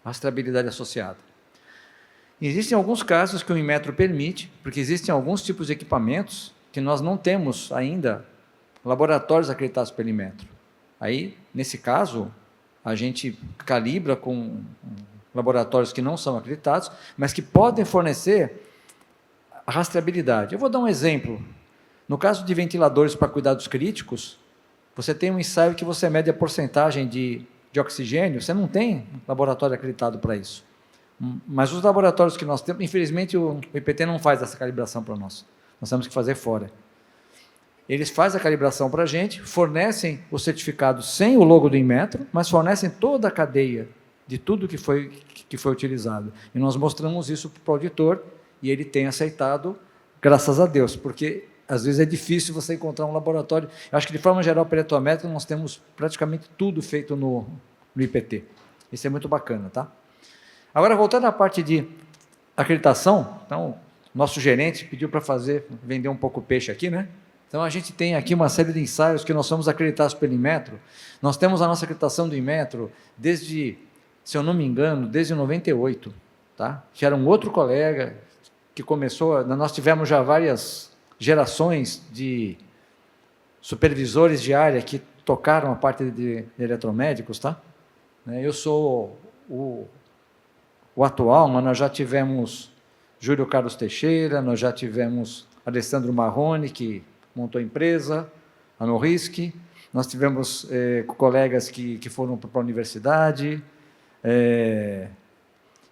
rastreabilidade associada. Existem alguns casos que o Inmetro permite, porque existem alguns tipos de equipamentos que nós não temos ainda laboratórios acreditados pelo Inmetro. Aí, nesse caso, a gente calibra com laboratórios que não são acreditados, mas que podem fornecer a rastreabilidade. Eu vou dar um exemplo. No caso de ventiladores para cuidados críticos, você tem um ensaio que você mede a porcentagem de oxigênio, você não tem laboratório acreditado para isso. Mas os laboratórios que nós temos, infelizmente o IPT não faz essa calibração para nós. Nós temos que fazer fora. Eles fazem a calibração para a gente, fornecem o certificado sem o logo do Inmetro, mas fornecem toda a cadeia de tudo que foi utilizado. E nós mostramos isso para o auditor e ele tem aceitado, graças a Deus, porque às vezes é difícil você encontrar um laboratório. Eu acho que, de forma geral, para eletrométrica, nós temos praticamente tudo feito no IPT. Isso é muito bacana, tá? Agora, voltando à parte de acreditação, então, nosso gerente pediu para vender um pouco o peixe aqui, né? Então, a gente tem aqui uma série de ensaios que nós somos acreditados pelo Inmetro. Nós temos a nossa acreditação do Inmetro desde, se eu não me engano, desde 98, tá? Que era um outro colega que começou, nós tivemos já várias gerações de supervisores de área que tocaram a parte de eletromédicos, tá? Eu sou o atual, mas nós já tivemos Júlio Carlos Teixeira, nós já tivemos Alessandro Marrone, que montou a empresa, a Norrisc, nós tivemos colegas que foram para a universidade,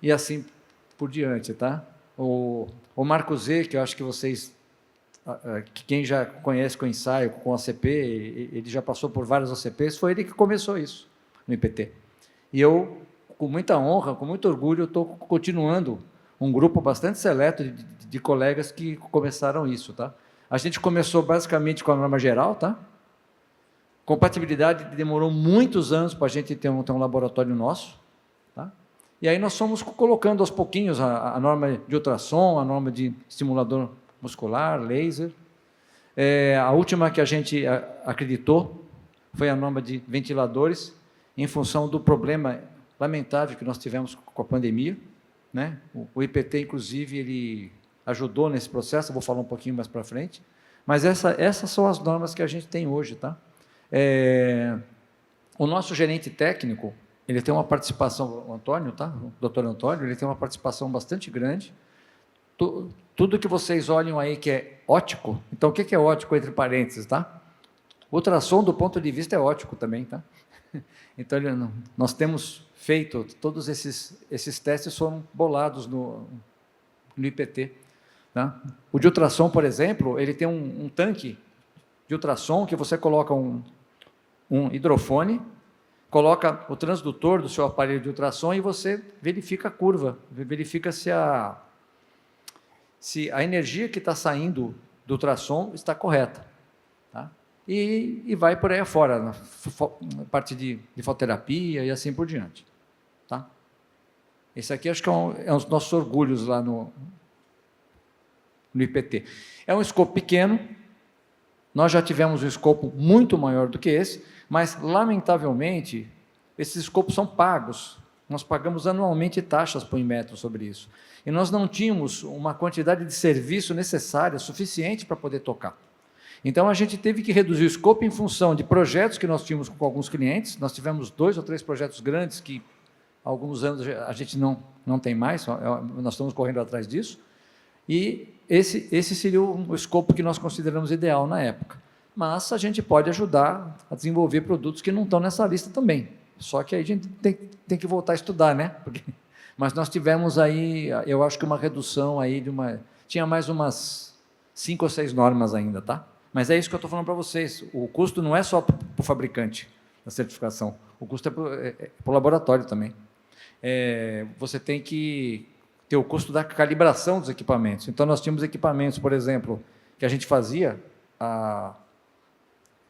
e assim por diante, tá? O Marco Z, que eu acho que vocês, quem já conhece com o ensaio, com a OCP, ele já passou por várias OCPs, foi ele que começou isso no IPT. E eu, com muita honra, com muito orgulho, estou continuando um grupo bastante seleto de colegas que começaram isso, tá? A gente começou basicamente com a norma geral, tá? Compatibilidade demorou muitos anos para a gente ter um laboratório nosso, tá? E aí nós fomos colocando aos pouquinhos a norma de ultrassom, a norma de estimulador muscular, laser. A última que a gente acreditou foi a norma de ventiladores, em função do problema lamentável que nós tivemos com a pandemia, né? O IPT, inclusive, ele ajudou nesse processo, eu vou falar um pouquinho mais para frente, mas essas são as normas que a gente tem hoje, tá? O nosso gerente técnico, ele tem uma participação, o Antônio, tá? O doutor Antônio, ele tem uma participação bastante grande. Tudo que vocês olham aí que é ótico, então o que é ótico entre parênteses, tá? O ultrassom, do ponto de vista, é ótico também, tá? Então, nós temos feito, todos esses testes foram bolados no IPT. Tá? O de ultrassom, por exemplo, ele tem um tanque de ultrassom que você coloca um hidrofone, coloca o transdutor do seu aparelho de ultrassom e você verifica a curva, verifica se a energia que está saindo do ultrassom está correta. Tá? E vai por aí afora, na parte de fototerapia e assim por diante. Tá? Esse aqui acho que é um dos nossos orgulhos lá no IPT. É um escopo pequeno, nós já tivemos um escopo muito maior do que esse, mas, lamentavelmente, esses escopos são pagos. Nós pagamos anualmente taxas para o Inmetro sobre isso. E nós não tínhamos uma quantidade de serviço necessária, suficiente para poder tocar. Então, a gente teve que reduzir o escopo em função de projetos que nós tínhamos com alguns clientes. Nós tivemos 2 ou 3 projetos grandes que, há alguns anos, a gente não tem mais, nós estamos correndo atrás disso. E esse seria o escopo que nós consideramos ideal na época. Mas a gente pode ajudar a desenvolver produtos que não estão nessa lista também. Só que aí a gente tem que voltar a estudar, né? Mas nós tivemos aí, eu acho que uma redução aí tinha mais umas 5 ou 6 normas ainda, tá? Mas é isso que eu estou falando para vocês. O custo não é só para o fabricante da certificação, o custo é para o laboratório também. Você tem que ter o custo da calibração dos equipamentos. Então, nós tínhamos equipamentos, por exemplo, que a gente fazia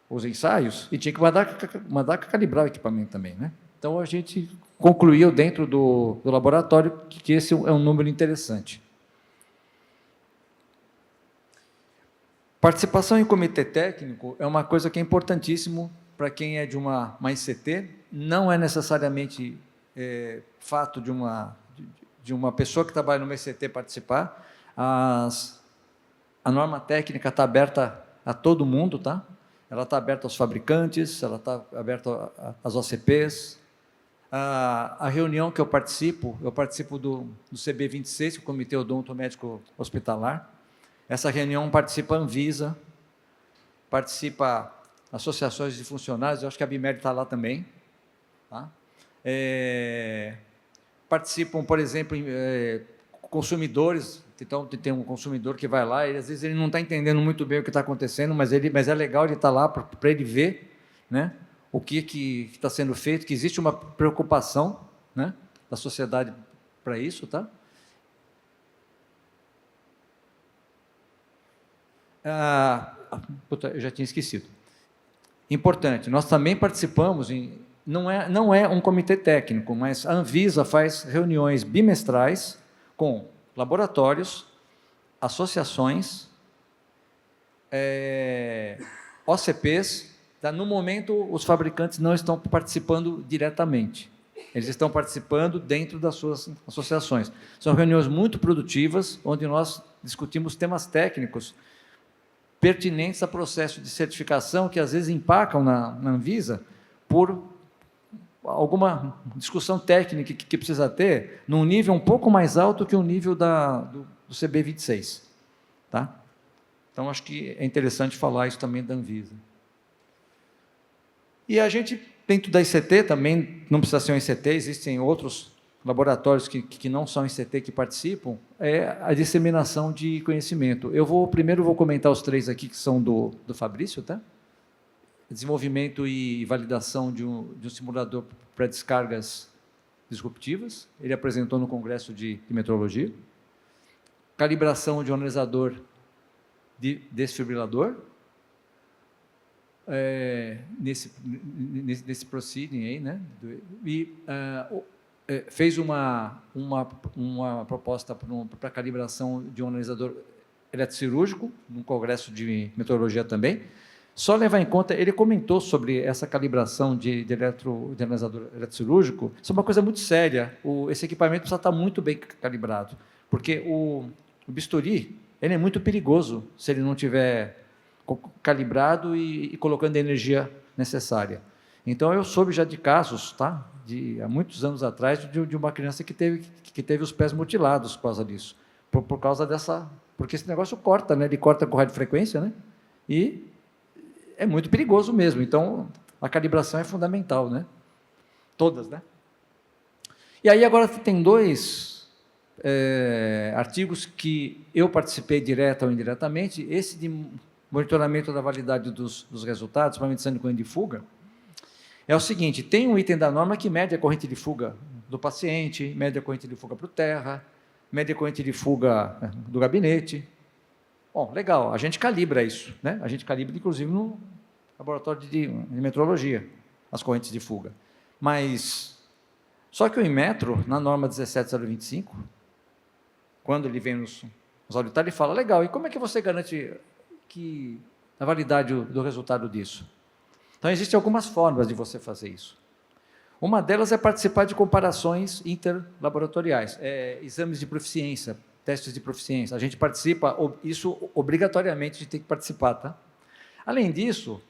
os ensaios e tinha que mandar calibrar o equipamento também, né? Então, a gente concluiu dentro do laboratório que esse é um número interessante. Participação em comitê técnico é uma coisa que é importantíssimo para quem é de uma ICT. Não é necessariamente fato de uma pessoa que trabalha numa ICT participar. A norma técnica está aberta a todo mundo, tá? Ela está aberta aos fabricantes, ela está aberta às OCPs. A reunião que eu participo do CB26, o Comitê Odontomédico Hospitalar. Essa reunião participa a Anvisa, participa associações de funcionários, eu acho que a BIMED está lá também. Tá? Participam, por exemplo, consumidores. Então, tem um consumidor que vai lá e, às vezes, ele não está entendendo muito bem o que está acontecendo, mas é legal ele estar lá para ele ver, né, o que está sendo feito, que existe uma preocupação, né, da sociedade para isso. Tá? Eu já tinha esquecido. Importante, nós também participamos, não é um comitê técnico, mas a Anvisa faz reuniões bimestrais com laboratórios, associações, OCPs. Tá? No momento, os fabricantes não estão participando diretamente, eles estão participando dentro das suas associações. São reuniões muito produtivas, onde nós discutimos temas técnicos pertinentes a processo de certificação que, às vezes, empacam na Anvisa por alguma discussão técnica que precisa ter num nível um pouco mais alto que o nível do CB26. Tá? Então, acho que é interessante falar isso também da Anvisa. E a gente, dentro da ICT, também não precisa ser um ICT, existem outros laboratórios que não são ICT que participam, é a disseminação de conhecimento. Primeiro vou comentar os 3 aqui que são do Fabrício, tá? Desenvolvimento e validação de um simulador para descargas disruptivas, ele apresentou no Congresso de Metrologia. Calibração de um analisador de desfibrilador, nesse proceeding aí, né? E fez uma proposta para calibração de um analisador eletrocirúrgico, num congresso de metrologia também. Só levar em conta, ele comentou sobre essa calibração de analisador eletrocirúrgico, isso é uma coisa muito séria. Esse equipamento precisa estar muito bem calibrado, porque o bisturi ele é muito perigoso se ele não tiver calibrado e colocando a energia necessária. Então, eu soube já de casos, tá? Há muitos anos atrás, de uma criança que teve os pés mutilados por causa disso, por causa dessa... Porque esse negócio corta, né? Ele corta com radiofrequência, né? E é muito perigoso mesmo. Então, a calibração é fundamental, né? Todas, né? E aí, agora, tem 2 artigos que eu participei direta ou indiretamente. Esse de monitoramento da validade dos resultados para medição de corrente de fuga. É o seguinte, tem um item da norma que mede a corrente de fuga do paciente, mede a corrente de fuga para o terra, mede a corrente de fuga do gabinete. Bom, legal, a gente calibra isso, né? A gente calibra, inclusive, no laboratório de metrologia, as correntes de fuga. Mas, só que o Inmetro, na norma 17025, quando ele vem nos auditar, ele fala, legal, e como é que você garante a validade do resultado disso? Então, existem algumas formas de você fazer isso. Uma delas é participar de comparações interlaboratoriais, exames de proficiência, testes de proficiência. A gente participa, isso obrigatoriamente a gente tem que participar. Tá? Além disso,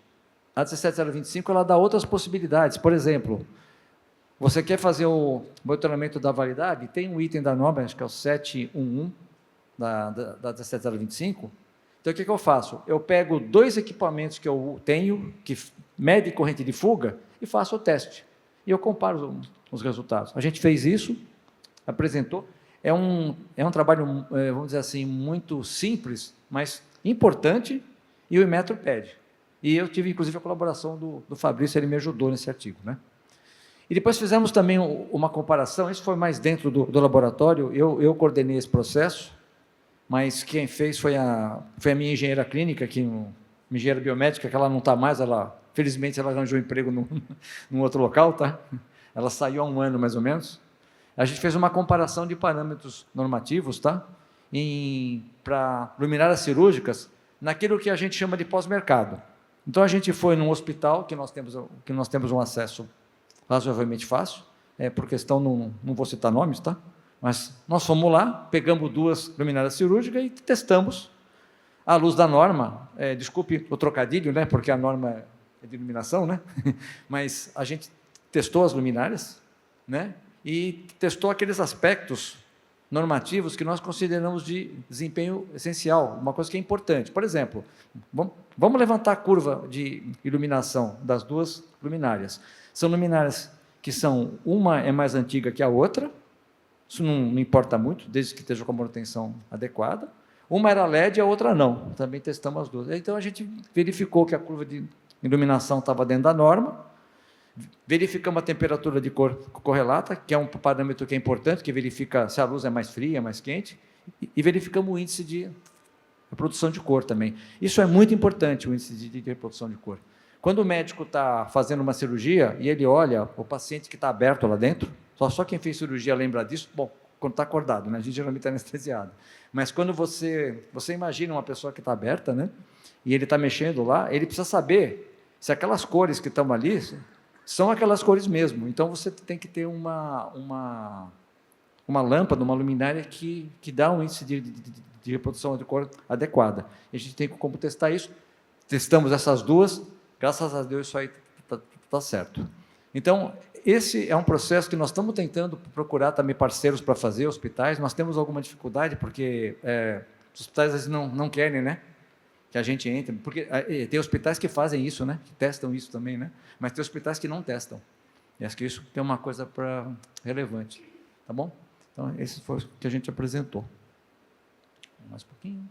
a 17025 ela dá outras possibilidades. Por exemplo, você quer fazer o monitoramento da validade, tem um item da norma, acho que é o 711 da 17025. Então, o que eu faço? Eu pego 2 equipamentos que eu tenho, que medem corrente de fuga, e faço o teste. E eu comparo os resultados. A gente fez isso, apresentou. É um trabalho, vamos dizer assim, muito simples, mas importante, e o Inmetro pede. E eu tive, inclusive, a colaboração do Fabrício, ele me ajudou nesse artigo, né? E depois fizemos também uma comparação, isso foi mais dentro do laboratório, eu coordenei esse processo, mas quem fez foi a minha engenheira clínica, minha engenheira biomédica, que ela não está mais, felizmente ela arranjou emprego num outro local, tá? Ela saiu há 1 ano, mais ou menos. A gente fez uma comparação de parâmetros normativos, tá? Para luminárias cirúrgicas, naquilo que a gente chama de pós-mercado. Então, a gente foi num hospital, que nós temos um acesso razoavelmente fácil, por questão, não vou citar nomes, tá? Mas nós fomos lá, pegamos 2 luminárias cirúrgicas e testamos à luz da norma. Desculpe o trocadilho, né? Porque a norma é de iluminação, né? Mas a gente testou as luminárias, né? E testou aqueles aspectos normativos que nós consideramos de desempenho essencial, uma coisa que é importante. Por exemplo, vamos levantar a curva de iluminação das 2 luminárias. São luminárias que uma é mais antiga que a outra, isso não importa muito, desde que esteja com a manutenção adequada. Uma era LED e a outra não, também testamos as 2. Então, a gente verificou que a curva de iluminação estava dentro da norma, verificamos a temperatura de cor correlata, que é um parâmetro que é importante, que verifica se a luz é mais fria, mais quente, e verificamos o índice de reprodução de cor também. Isso é muito importante, o índice de reprodução de cor. Quando o médico está fazendo uma cirurgia e ele olha o paciente que está aberto lá dentro, só quem fez cirurgia lembra disso, bom, quando está acordado, né? A gente geralmente está anestesiado. Mas quando você imagina uma pessoa que está aberta, né? E ele está mexendo lá, ele precisa saber se aquelas cores que estão ali são aquelas cores mesmo. Então, você tem que ter uma lâmpada, uma luminária que dá um índice de reprodução de cor adequada. E a gente tem como testar isso. Testamos essas 2, graças a Deus isso aí está certo. Então, esse é um processo que nós estamos tentando procurar também parceiros para fazer, hospitais. Nós temos alguma dificuldade, porque os hospitais às vezes não querem, né? Que a gente entre, porque tem hospitais que fazem isso, né? Que testam isso também, né? Mas tem hospitais que não testam. E acho que isso tem uma coisa relevante. Tá bom? Então, esse foi o que a gente apresentou. Mais um pouquinho.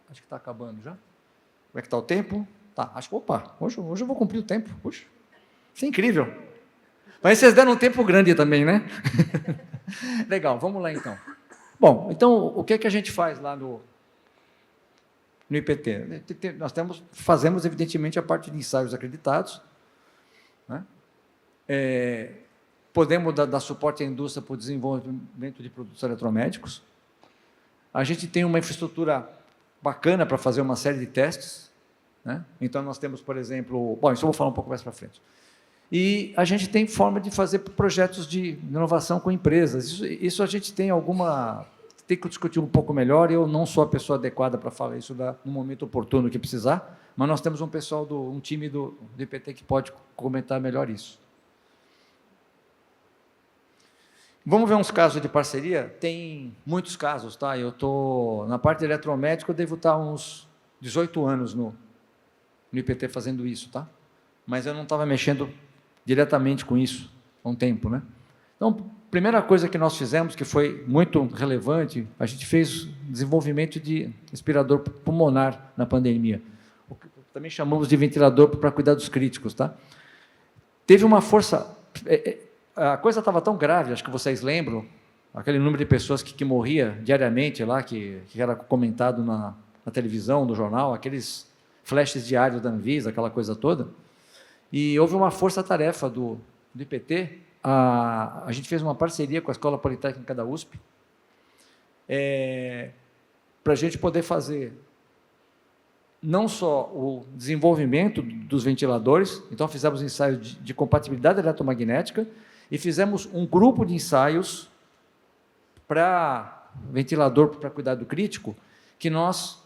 Acho que está acabando já. Como é que está o tempo? Tá, acho que, hoje eu vou cumprir o tempo. Puxa, isso é incrível. Mas vocês deram um tempo grande também, né? Legal, vamos lá então. Bom, então, o que a gente faz lá no IPT? Nós fazemos, evidentemente, a parte de ensaios acreditados, né? Podemos dar suporte à indústria para o desenvolvimento de produtos eletromédicos. A gente tem uma infraestrutura bacana para fazer uma série de testes, né? Então, nós temos, por exemplo... Bom, isso eu vou falar um pouco mais para frente. E a gente tem forma de fazer projetos de inovação com empresas. Isso a gente tem que discutir um pouco melhor. Eu não sou a pessoa adequada para falar isso no momento oportuno que precisar, mas nós temos um time do IPT que pode comentar melhor isso. Vamos ver uns casos de parceria? Tem muitos casos, tá? Eu estou na parte de eletromédica, eu devo estar uns 18 anos no IPT fazendo isso, tá? Mas eu não estava mexendo diretamente com isso há um tempo, né? Então, primeira coisa que nós fizemos, que foi muito relevante, a gente fez desenvolvimento de respirador pulmonar na pandemia. O que também chamamos de ventilador para cuidar dos críticos, tá? Teve uma força... A coisa estava tão grave, acho que vocês lembram, aquele número de pessoas que morria diariamente lá, que era comentado na televisão, no jornal, aqueles flashes diários da Anvisa, aquela coisa toda. E houve uma força-tarefa do IPT, a gente fez uma parceria com a Escola Politécnica da USP, para a gente poder fazer não só o desenvolvimento dos ventiladores, então fizemos ensaios de compatibilidade eletromagnética e fizemos um grupo de ensaios para ventilador para cuidado crítico, que nós,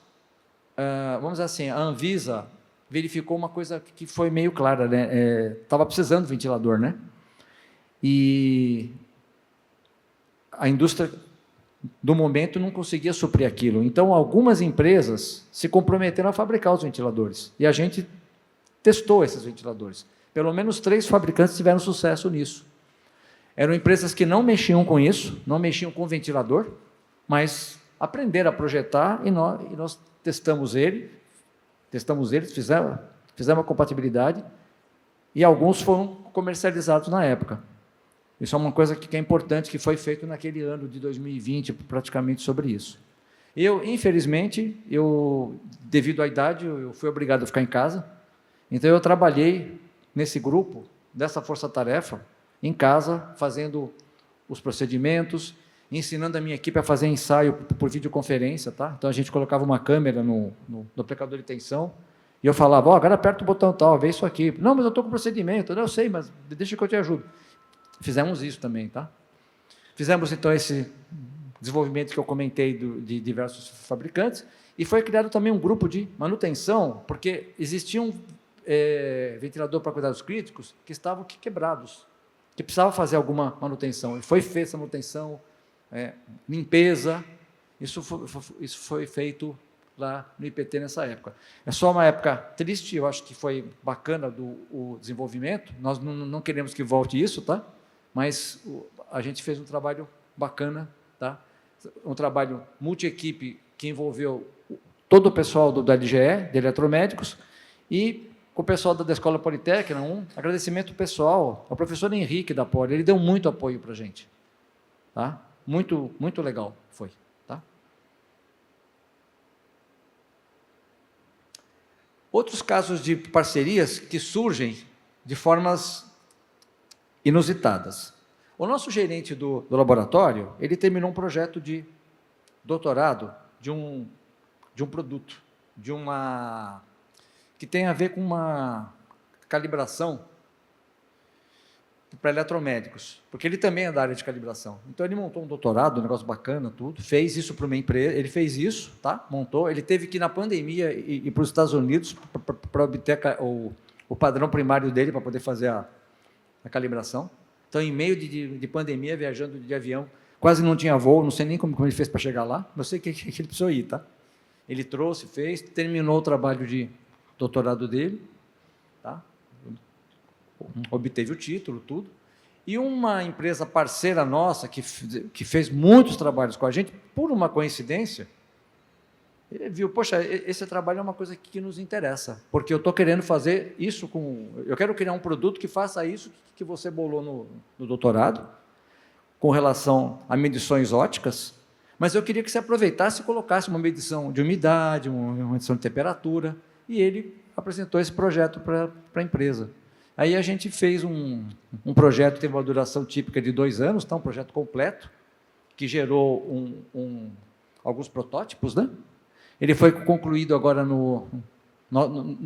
vamos dizer assim, a Anvisa verificou uma coisa que foi meio clara, né? Estava precisando de ventilador, né? E a indústria do momento não conseguia suprir aquilo. Então, algumas empresas se comprometeram a fabricar os ventiladores. E a gente testou esses ventiladores. Pelo menos 3 fabricantes tiveram sucesso nisso. Eram empresas que não mexiam com isso, não mexiam com ventilador, mas aprenderam a projetar e nós testamos eles, fizemos a compatibilidade e alguns foram comercializados na época. Isso é uma coisa que é importante, que foi feito naquele ano de 2020, praticamente sobre isso. Infelizmente, devido à idade, eu fui obrigado a ficar em casa, então eu trabalhei nesse grupo, dessa força-tarefa, em casa, fazendo os procedimentos, ensinando a minha equipe a fazer ensaio por videoconferência, tá? Então a gente colocava uma câmera no aplicador de tensão e eu falava, agora aperta o botão tal, vê isso aqui. Não, mas eu estou com procedimento. Não, eu sei, mas deixa que eu te ajudo. Fizemos isso também, tá? Fizemos, então, esse desenvolvimento que eu comentei de diversos fabricantes e foi criado também um grupo de manutenção, porque existia um ventilador para cuidados críticos que estavam quebrados, que precisava fazer alguma manutenção. E foi feita essa manutenção, limpeza, isso foi feito lá no IPT nessa época. É só uma época triste, eu acho que foi bacana o desenvolvimento, nós não queremos que volte isso, tá? Mas a gente fez um trabalho bacana, tá? Um trabalho multi-equipe que envolveu todo o pessoal do LGE, de eletromédicos, e com o pessoal da Escola Politécnica, agradecimento pessoal ao professor Henrique da Poli, ele deu muito apoio para a gente. Tá? Muito, muito legal foi. Tá? Outros casos de parcerias que surgem de formas inusitadas. O nosso gerente do laboratório, ele terminou um projeto de doutorado de um produto, que tem a ver com uma calibração para eletromédicos, porque ele também é da área de calibração. Então, ele montou um doutorado, um negócio bacana, tudo, fez isso para uma empresa, ele fez isso, tá? Montou, ele teve que ir na pandemia e para os Estados Unidos para obter o padrão primário dele, para poder fazer a calibração. Então, em meio de pandemia, viajando de avião, quase não tinha voo, não sei nem como ele fez para chegar lá, não sei o que ele precisou ir, tá? Ele trouxe, fez, terminou o trabalho de doutorado dele, tá? Obteve o título, tudo. E uma empresa parceira nossa, que fez muitos trabalhos com a gente, por uma coincidência, ele viu, poxa, esse trabalho é uma coisa que nos interessa, porque eu estou querendo fazer isso eu quero criar um produto que faça isso que você bolou no doutorado, com relação a medições óticas, mas eu queria que você aproveitasse e colocasse uma medição de umidade, uma medição de temperatura, e ele apresentou esse projeto para a empresa. Aí a gente fez um projeto que teve uma duração típica de 2 anos, tá? Um projeto completo, que gerou alguns protótipos, né? Ele foi concluído agora no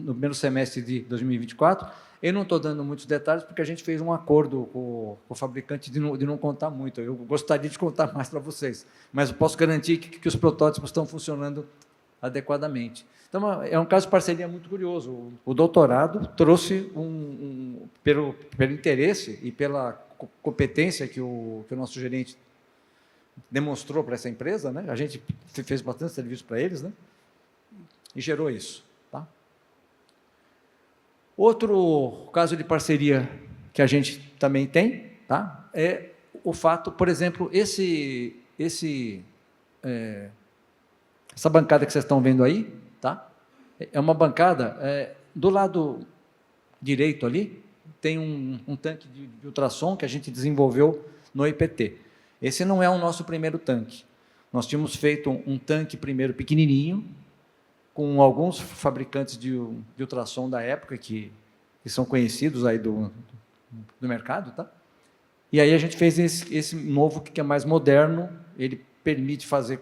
primeiro semestre de 2024. Eu não estou dando muitos detalhes, porque a gente fez um acordo com o fabricante de não contar muito. Eu gostaria de contar mais para vocês, mas eu posso garantir que os protótipos estão funcionando adequadamente. Então, é um caso de parceria muito curioso. O doutorado trouxe, pelo interesse e pela competência que o nosso gerente demonstrou para essa empresa, né? A gente fez bastante serviço para eles, né? E gerou isso. Tá? Outro caso de parceria que a gente também tem, tá? É o fato, por exemplo, essa bancada que vocês estão vendo aí, tá? É uma bancada, do lado direito ali, tem um tanque de ultrassom que a gente desenvolveu no IPT. Esse não é o nosso primeiro tanque. Nós tínhamos feito um tanque primeiro pequenininho, com alguns fabricantes de ultrassom da época, que são conhecidos aí do mercado, tá? E aí a gente fez esse novo, que é mais moderno, ele permite fazer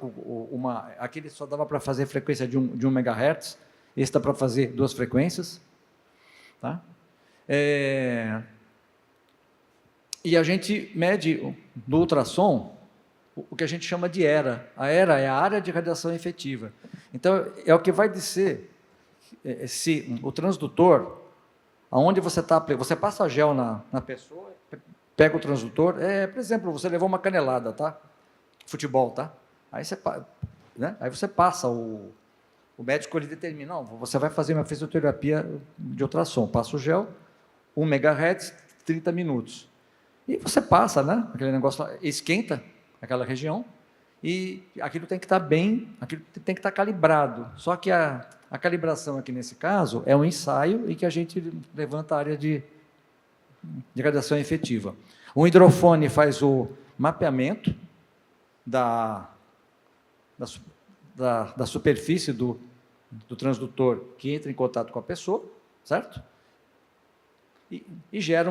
aquele só dava para fazer frequência de 1 MHz, esse dá para fazer 2 frequências, tá? E a gente mede no ultrassom o que a gente chama de ERA. A ERA é a área de radiação efetiva. Então, é o que vai dizer se o transdutor, aonde você passa gel na pessoa, pega o transdutor, por exemplo, você levou uma canelada, tá? futebol, tá? Aí você, né? Aí você passa, o médico ele determina, não, você vai fazer uma fisioterapia de ultrassom, passa o gel, 1 MHz, 30 minutos. E você passa, né? Aquele negócio lá, esquenta aquela região, e aquilo tem que estar bem, aquilo tem que estar calibrado. Só que a calibração aqui nesse caso é um ensaio em que a gente levanta a área de radiação efetiva. O hidrofone faz o mapeamento da superfície do transdutor que entra em contato com a pessoa, certo? E gera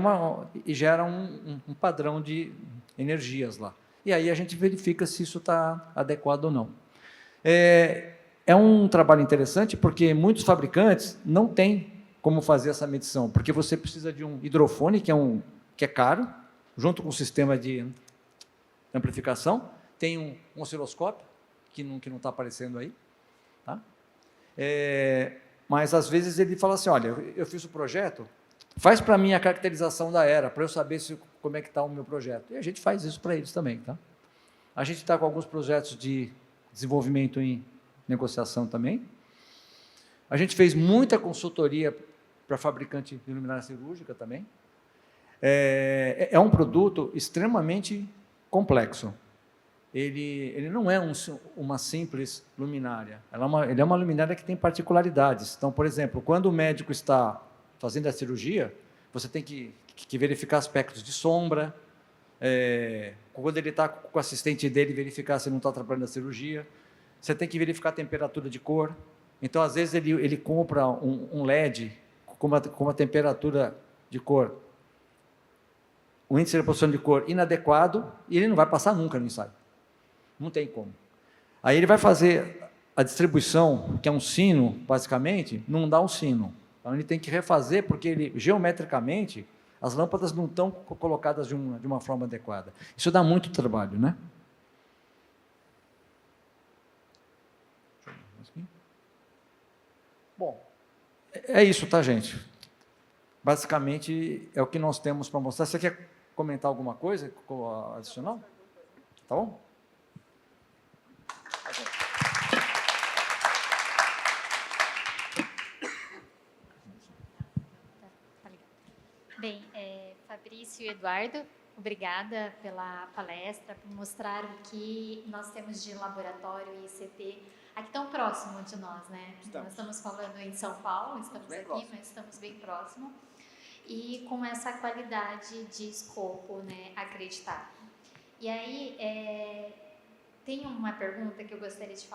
um padrão de energias lá. E aí a gente verifica se isso está adequado ou não. É um trabalho interessante porque muitos fabricantes não têm como fazer essa medição, porque você precisa de um hidrofone, que é caro, junto com o sistema de amplificação, tem um osciloscópio, que não está aparecendo aí, tá? Mas, às vezes, ele fala assim, olha, eu fiz o projeto, faz para mim a caracterização da ERA, para eu saber como é que está o meu projeto. E a gente faz isso para eles também, tá? A gente está com alguns projetos de desenvolvimento em negociação também. A gente fez muita consultoria para fabricante de luminária cirúrgica também. É um produto extremamente complexo. Ele não é uma simples luminária. Ele é uma luminária que tem particularidades. Então, por exemplo, quando o médico está fazendo a cirurgia, você tem que verificar aspectos de sombra. Quando ele está com o assistente dele, verificar se não está atrapalhando a cirurgia. Você tem que verificar a temperatura de cor. Então, às vezes, ele compra um LED com uma temperatura de cor, um índice de reposição de cor inadequado, e ele não vai passar nunca no ensaio. Não tem como. Aí ele vai fazer a distribuição, que é um sino, basicamente, não dá um sino. Então, ele tem que refazer, porque geometricamente, as lâmpadas não estão colocadas de uma forma adequada. Isso dá muito trabalho, né? Bom, é isso, tá, gente? Basicamente, é o que nós temos para mostrar. Você quer comentar alguma coisa adicional? Tá bom? Bem, Fabrício e Eduardo, obrigada pela palestra, por mostrar o que nós temos de laboratório e ICT aqui tão próximo de nós, né? Nós estamos falando em São Paulo, estamos aqui, próximo. Mas estamos bem próximo. E com essa qualidade de escopo, né, acreditado. E aí, tem uma pergunta que eu gostaria de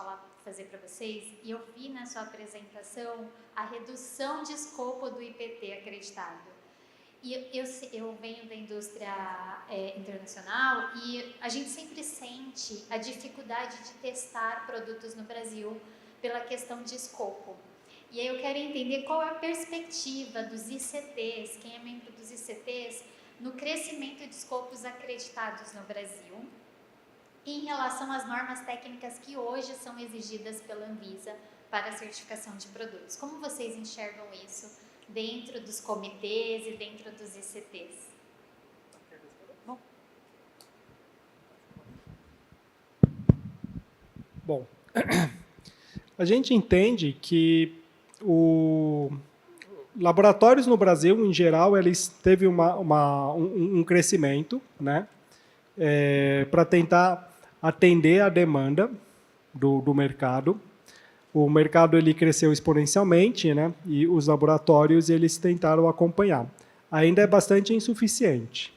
fazer para vocês, e eu vi na sua apresentação a redução de escopo do IPT acreditado. E eu venho da indústria internacional e a gente sempre sente a dificuldade de testar produtos no Brasil pela questão de escopo. E aí eu quero entender qual é a perspectiva dos ICTs, quem é membro dos ICTs, no crescimento de escopos acreditados no Brasil, em relação às normas técnicas que hoje são exigidas pela Anvisa para a certificação de produtos. Como vocês enxergam isso dentro dos comitês e dentro dos ICTs? Bom, a gente entende que laboratórios no Brasil, em geral, eles teve um crescimento, né, para tentar atender a demanda do mercado. O mercado ele cresceu exponencialmente, né, e os laboratórios eles tentaram acompanhar. Ainda é bastante insuficiente.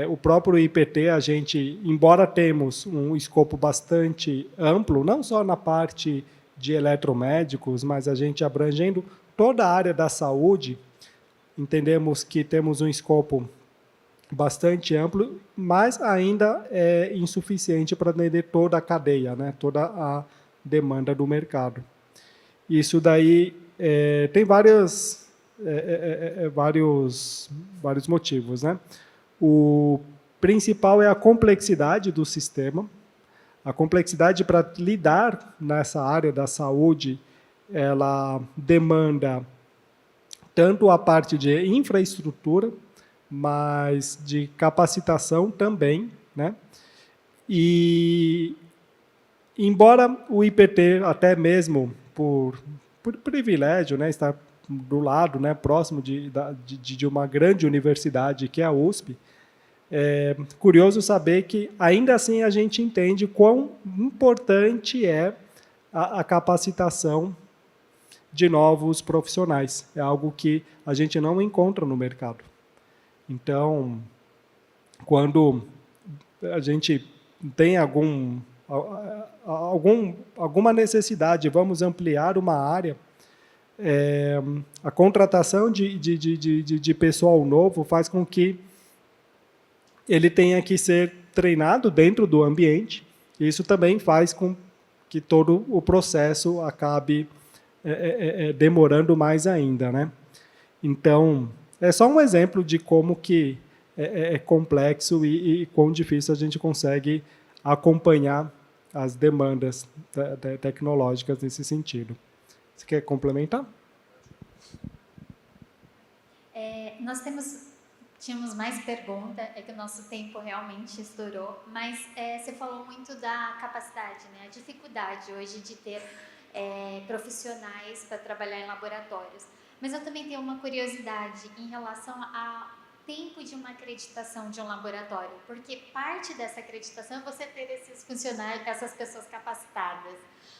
O próprio IPT, a gente, embora temos um escopo bastante amplo, não só na parte de eletromédicos, mas a gente abrangendo toda a área da saúde, entendemos que temos um escopo bastante amplo, mas ainda é insuficiente para atender toda a cadeia, né, toda a demanda do mercado. Isso daí tem vários motivos, né? O principal é a complexidade do sistema. A complexidade para lidar nessa área da saúde, ela demanda tanto a parte de infraestrutura, mas de capacitação também, né? E, embora o IPT, até mesmo por privilégio, né, estar do lado, né, próximo de uma grande universidade, que é a USP, é curioso saber que, ainda assim, a gente entende quão importante é a capacitação de novos profissionais. É algo que a gente não encontra no mercado. Então, quando a gente tem alguma necessidade, vamos ampliar uma área, a contratação de pessoal novo faz com que ele tenha que ser treinado dentro do ambiente. Isso também faz com que todo o processo acabe demorando mais ainda, né? Então, é só um exemplo de como que é complexo e quão difícil a gente consegue acompanhar as demandas tecnológicas nesse sentido. Você quer complementar? Nós tínhamos mais pergunta, é que o nosso tempo realmente estourou, mas você falou muito da capacidade, né? A dificuldade hoje de ter profissionais para trabalhar em laboratórios. Mas eu também tenho uma curiosidade em relação ao tempo de uma acreditação de um laboratório, porque parte dessa acreditação é você ter esses funcionários, essas pessoas capacitadas.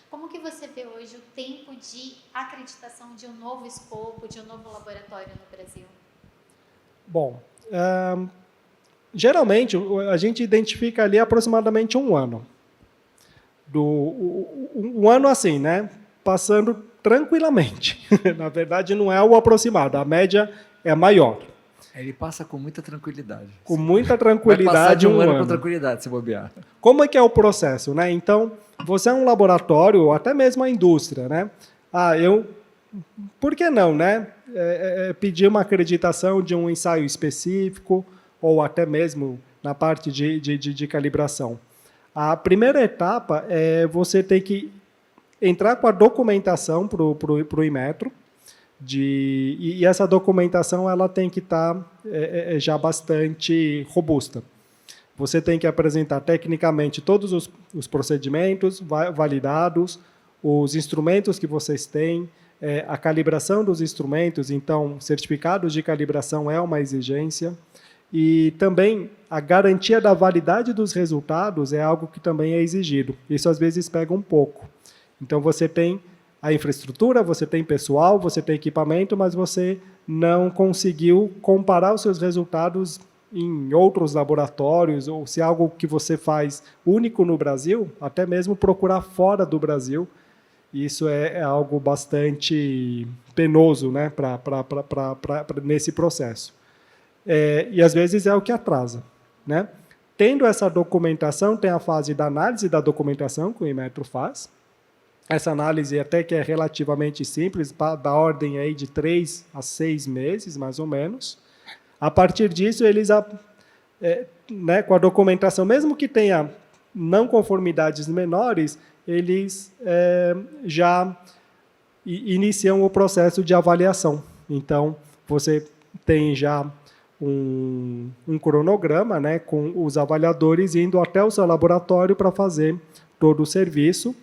Como que você vê hoje o tempo de acreditação de um novo escopo, de um novo laboratório no Brasil? Bom, geralmente a gente identifica ali aproximadamente um ano. Um ano assim, né? Passando tranquilamente. Na verdade, não é o aproximado, a média é maior. Ele passa com muita tranquilidade. Com muita tranquilidade. Vai passar de um ano com tranquilidade, se bobear. Como é que é o processo, né? Então, você é um laboratório, ou até mesmo a indústria, né? Por que não, né? Pedir uma acreditação de um ensaio específico, ou até mesmo na parte de calibração. A primeira etapa é você ter que entrar com a documentação para o Inmetro, e essa documentação ela tem que estar já bastante robusta. Você tem que apresentar tecnicamente todos os procedimentos validados, os instrumentos que vocês têm, a calibração dos instrumentos, então, certificados de calibração é uma exigência, e também a garantia da validade dos resultados é algo que também é exigido. Isso, às vezes, pega um pouco. Então, você tem a infraestrutura, você tem pessoal, você tem equipamento, mas você não conseguiu comparar os seus resultados em outros laboratórios, ou se é algo que você faz único no Brasil, até mesmo procurar fora do Brasil. Isso é algo bastante penoso, né, nesse processo. E, às vezes, é o que atrasa, né? Tendo essa documentação, tem a fase da análise da documentação que o Inmetro faz. Essa análise até que é relativamente simples, da ordem aí de 3 a 6 meses, mais ou menos. A partir disso, eles, né, com a documentação, mesmo que tenha não conformidades menores, eles já iniciam o processo de avaliação. Então, você tem já um cronograma, né, com os avaliadores indo até o seu laboratório para fazer todo o serviço,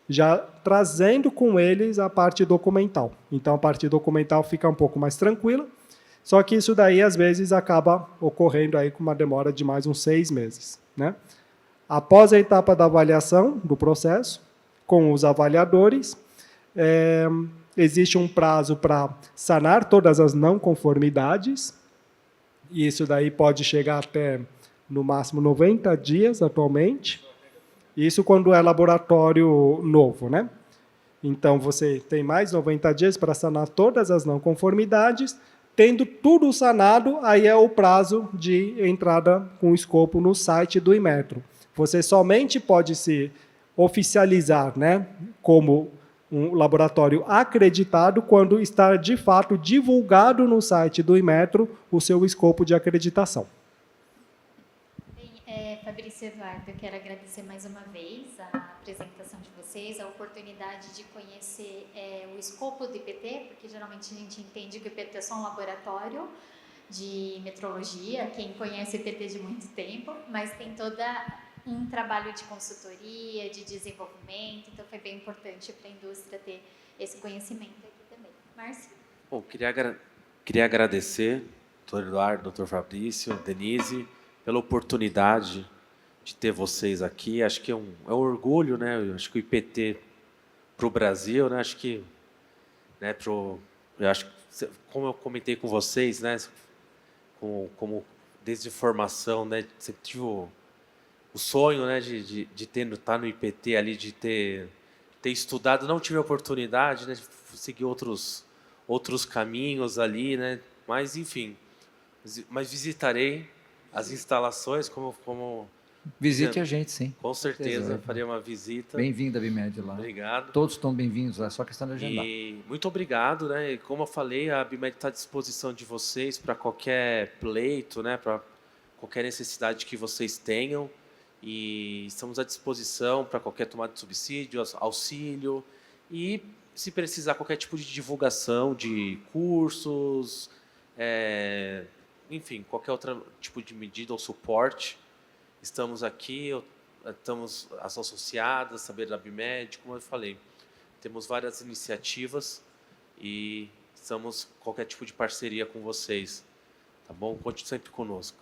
já trazendo com eles a parte documental. Então, a parte documental fica um pouco mais tranquila, só que isso daí, às vezes, acaba ocorrendo aí com uma demora de mais uns 6 meses. Né? Após a etapa da avaliação do processo, com os avaliadores, existe um prazo para sanar todas as não conformidades, e isso daí pode chegar até, no máximo, 90 dias atualmente. Isso quando é laboratório novo, né? Então, você tem mais 90 dias para sanar todas as não conformidades. Tendo tudo sanado, aí é o prazo de entrada com o escopo no site do Inmetro. Você somente pode se oficializar, né, como um laboratório acreditado quando está, de fato, divulgado no site do Inmetro o seu escopo de acreditação. Fabrício e Eduardo, eu quero agradecer mais uma vez a apresentação de vocês, a oportunidade de conhecer o escopo do IPT, porque geralmente a gente entende que o IPT é só um laboratório de metrologia, quem conhece o IPT de muito tempo, mas tem toda um trabalho de consultoria, de desenvolvimento, então foi bem importante para a indústria ter esse conhecimento aqui também. Márcio? Bom, queria agradecer, doutor Eduardo, doutor Fabrício, Denise, pela oportunidade de ter vocês aqui. Acho que é um orgulho, né? Eu acho que o IPT para o Brasil, né? Acho que, né? Eu acho que, como eu comentei com vocês, né? Como desde formação, né? Sempre tive o sonho, né? De estar no IPT ali, de ter estudado. Não tive a oportunidade, né? De seguir outros caminhos ali, né? Mas enfim, mas visitarei as instalações como Visite a gente, sim. com certeza, Vai. farei uma visita. Bem-vindo à Bimed lá. Obrigado. Todos estão bem-vindos, é só questão de agendar. E muito obrigado, né? E como eu falei, a Bimed está à disposição de vocês para qualquer pleito, né? Para qualquer necessidade que vocês tenham. E estamos à disposição para qualquer tomada de subsídio, auxílio. E se precisar qualquer tipo de divulgação de cursos, enfim, qualquer outro tipo de medida ou suporte, estamos aqui, estamos as associadas, Saber da Bimed, como eu falei. Temos várias iniciativas e estamos qualquer tipo de parceria com vocês. Tá bom? Conte sempre conosco.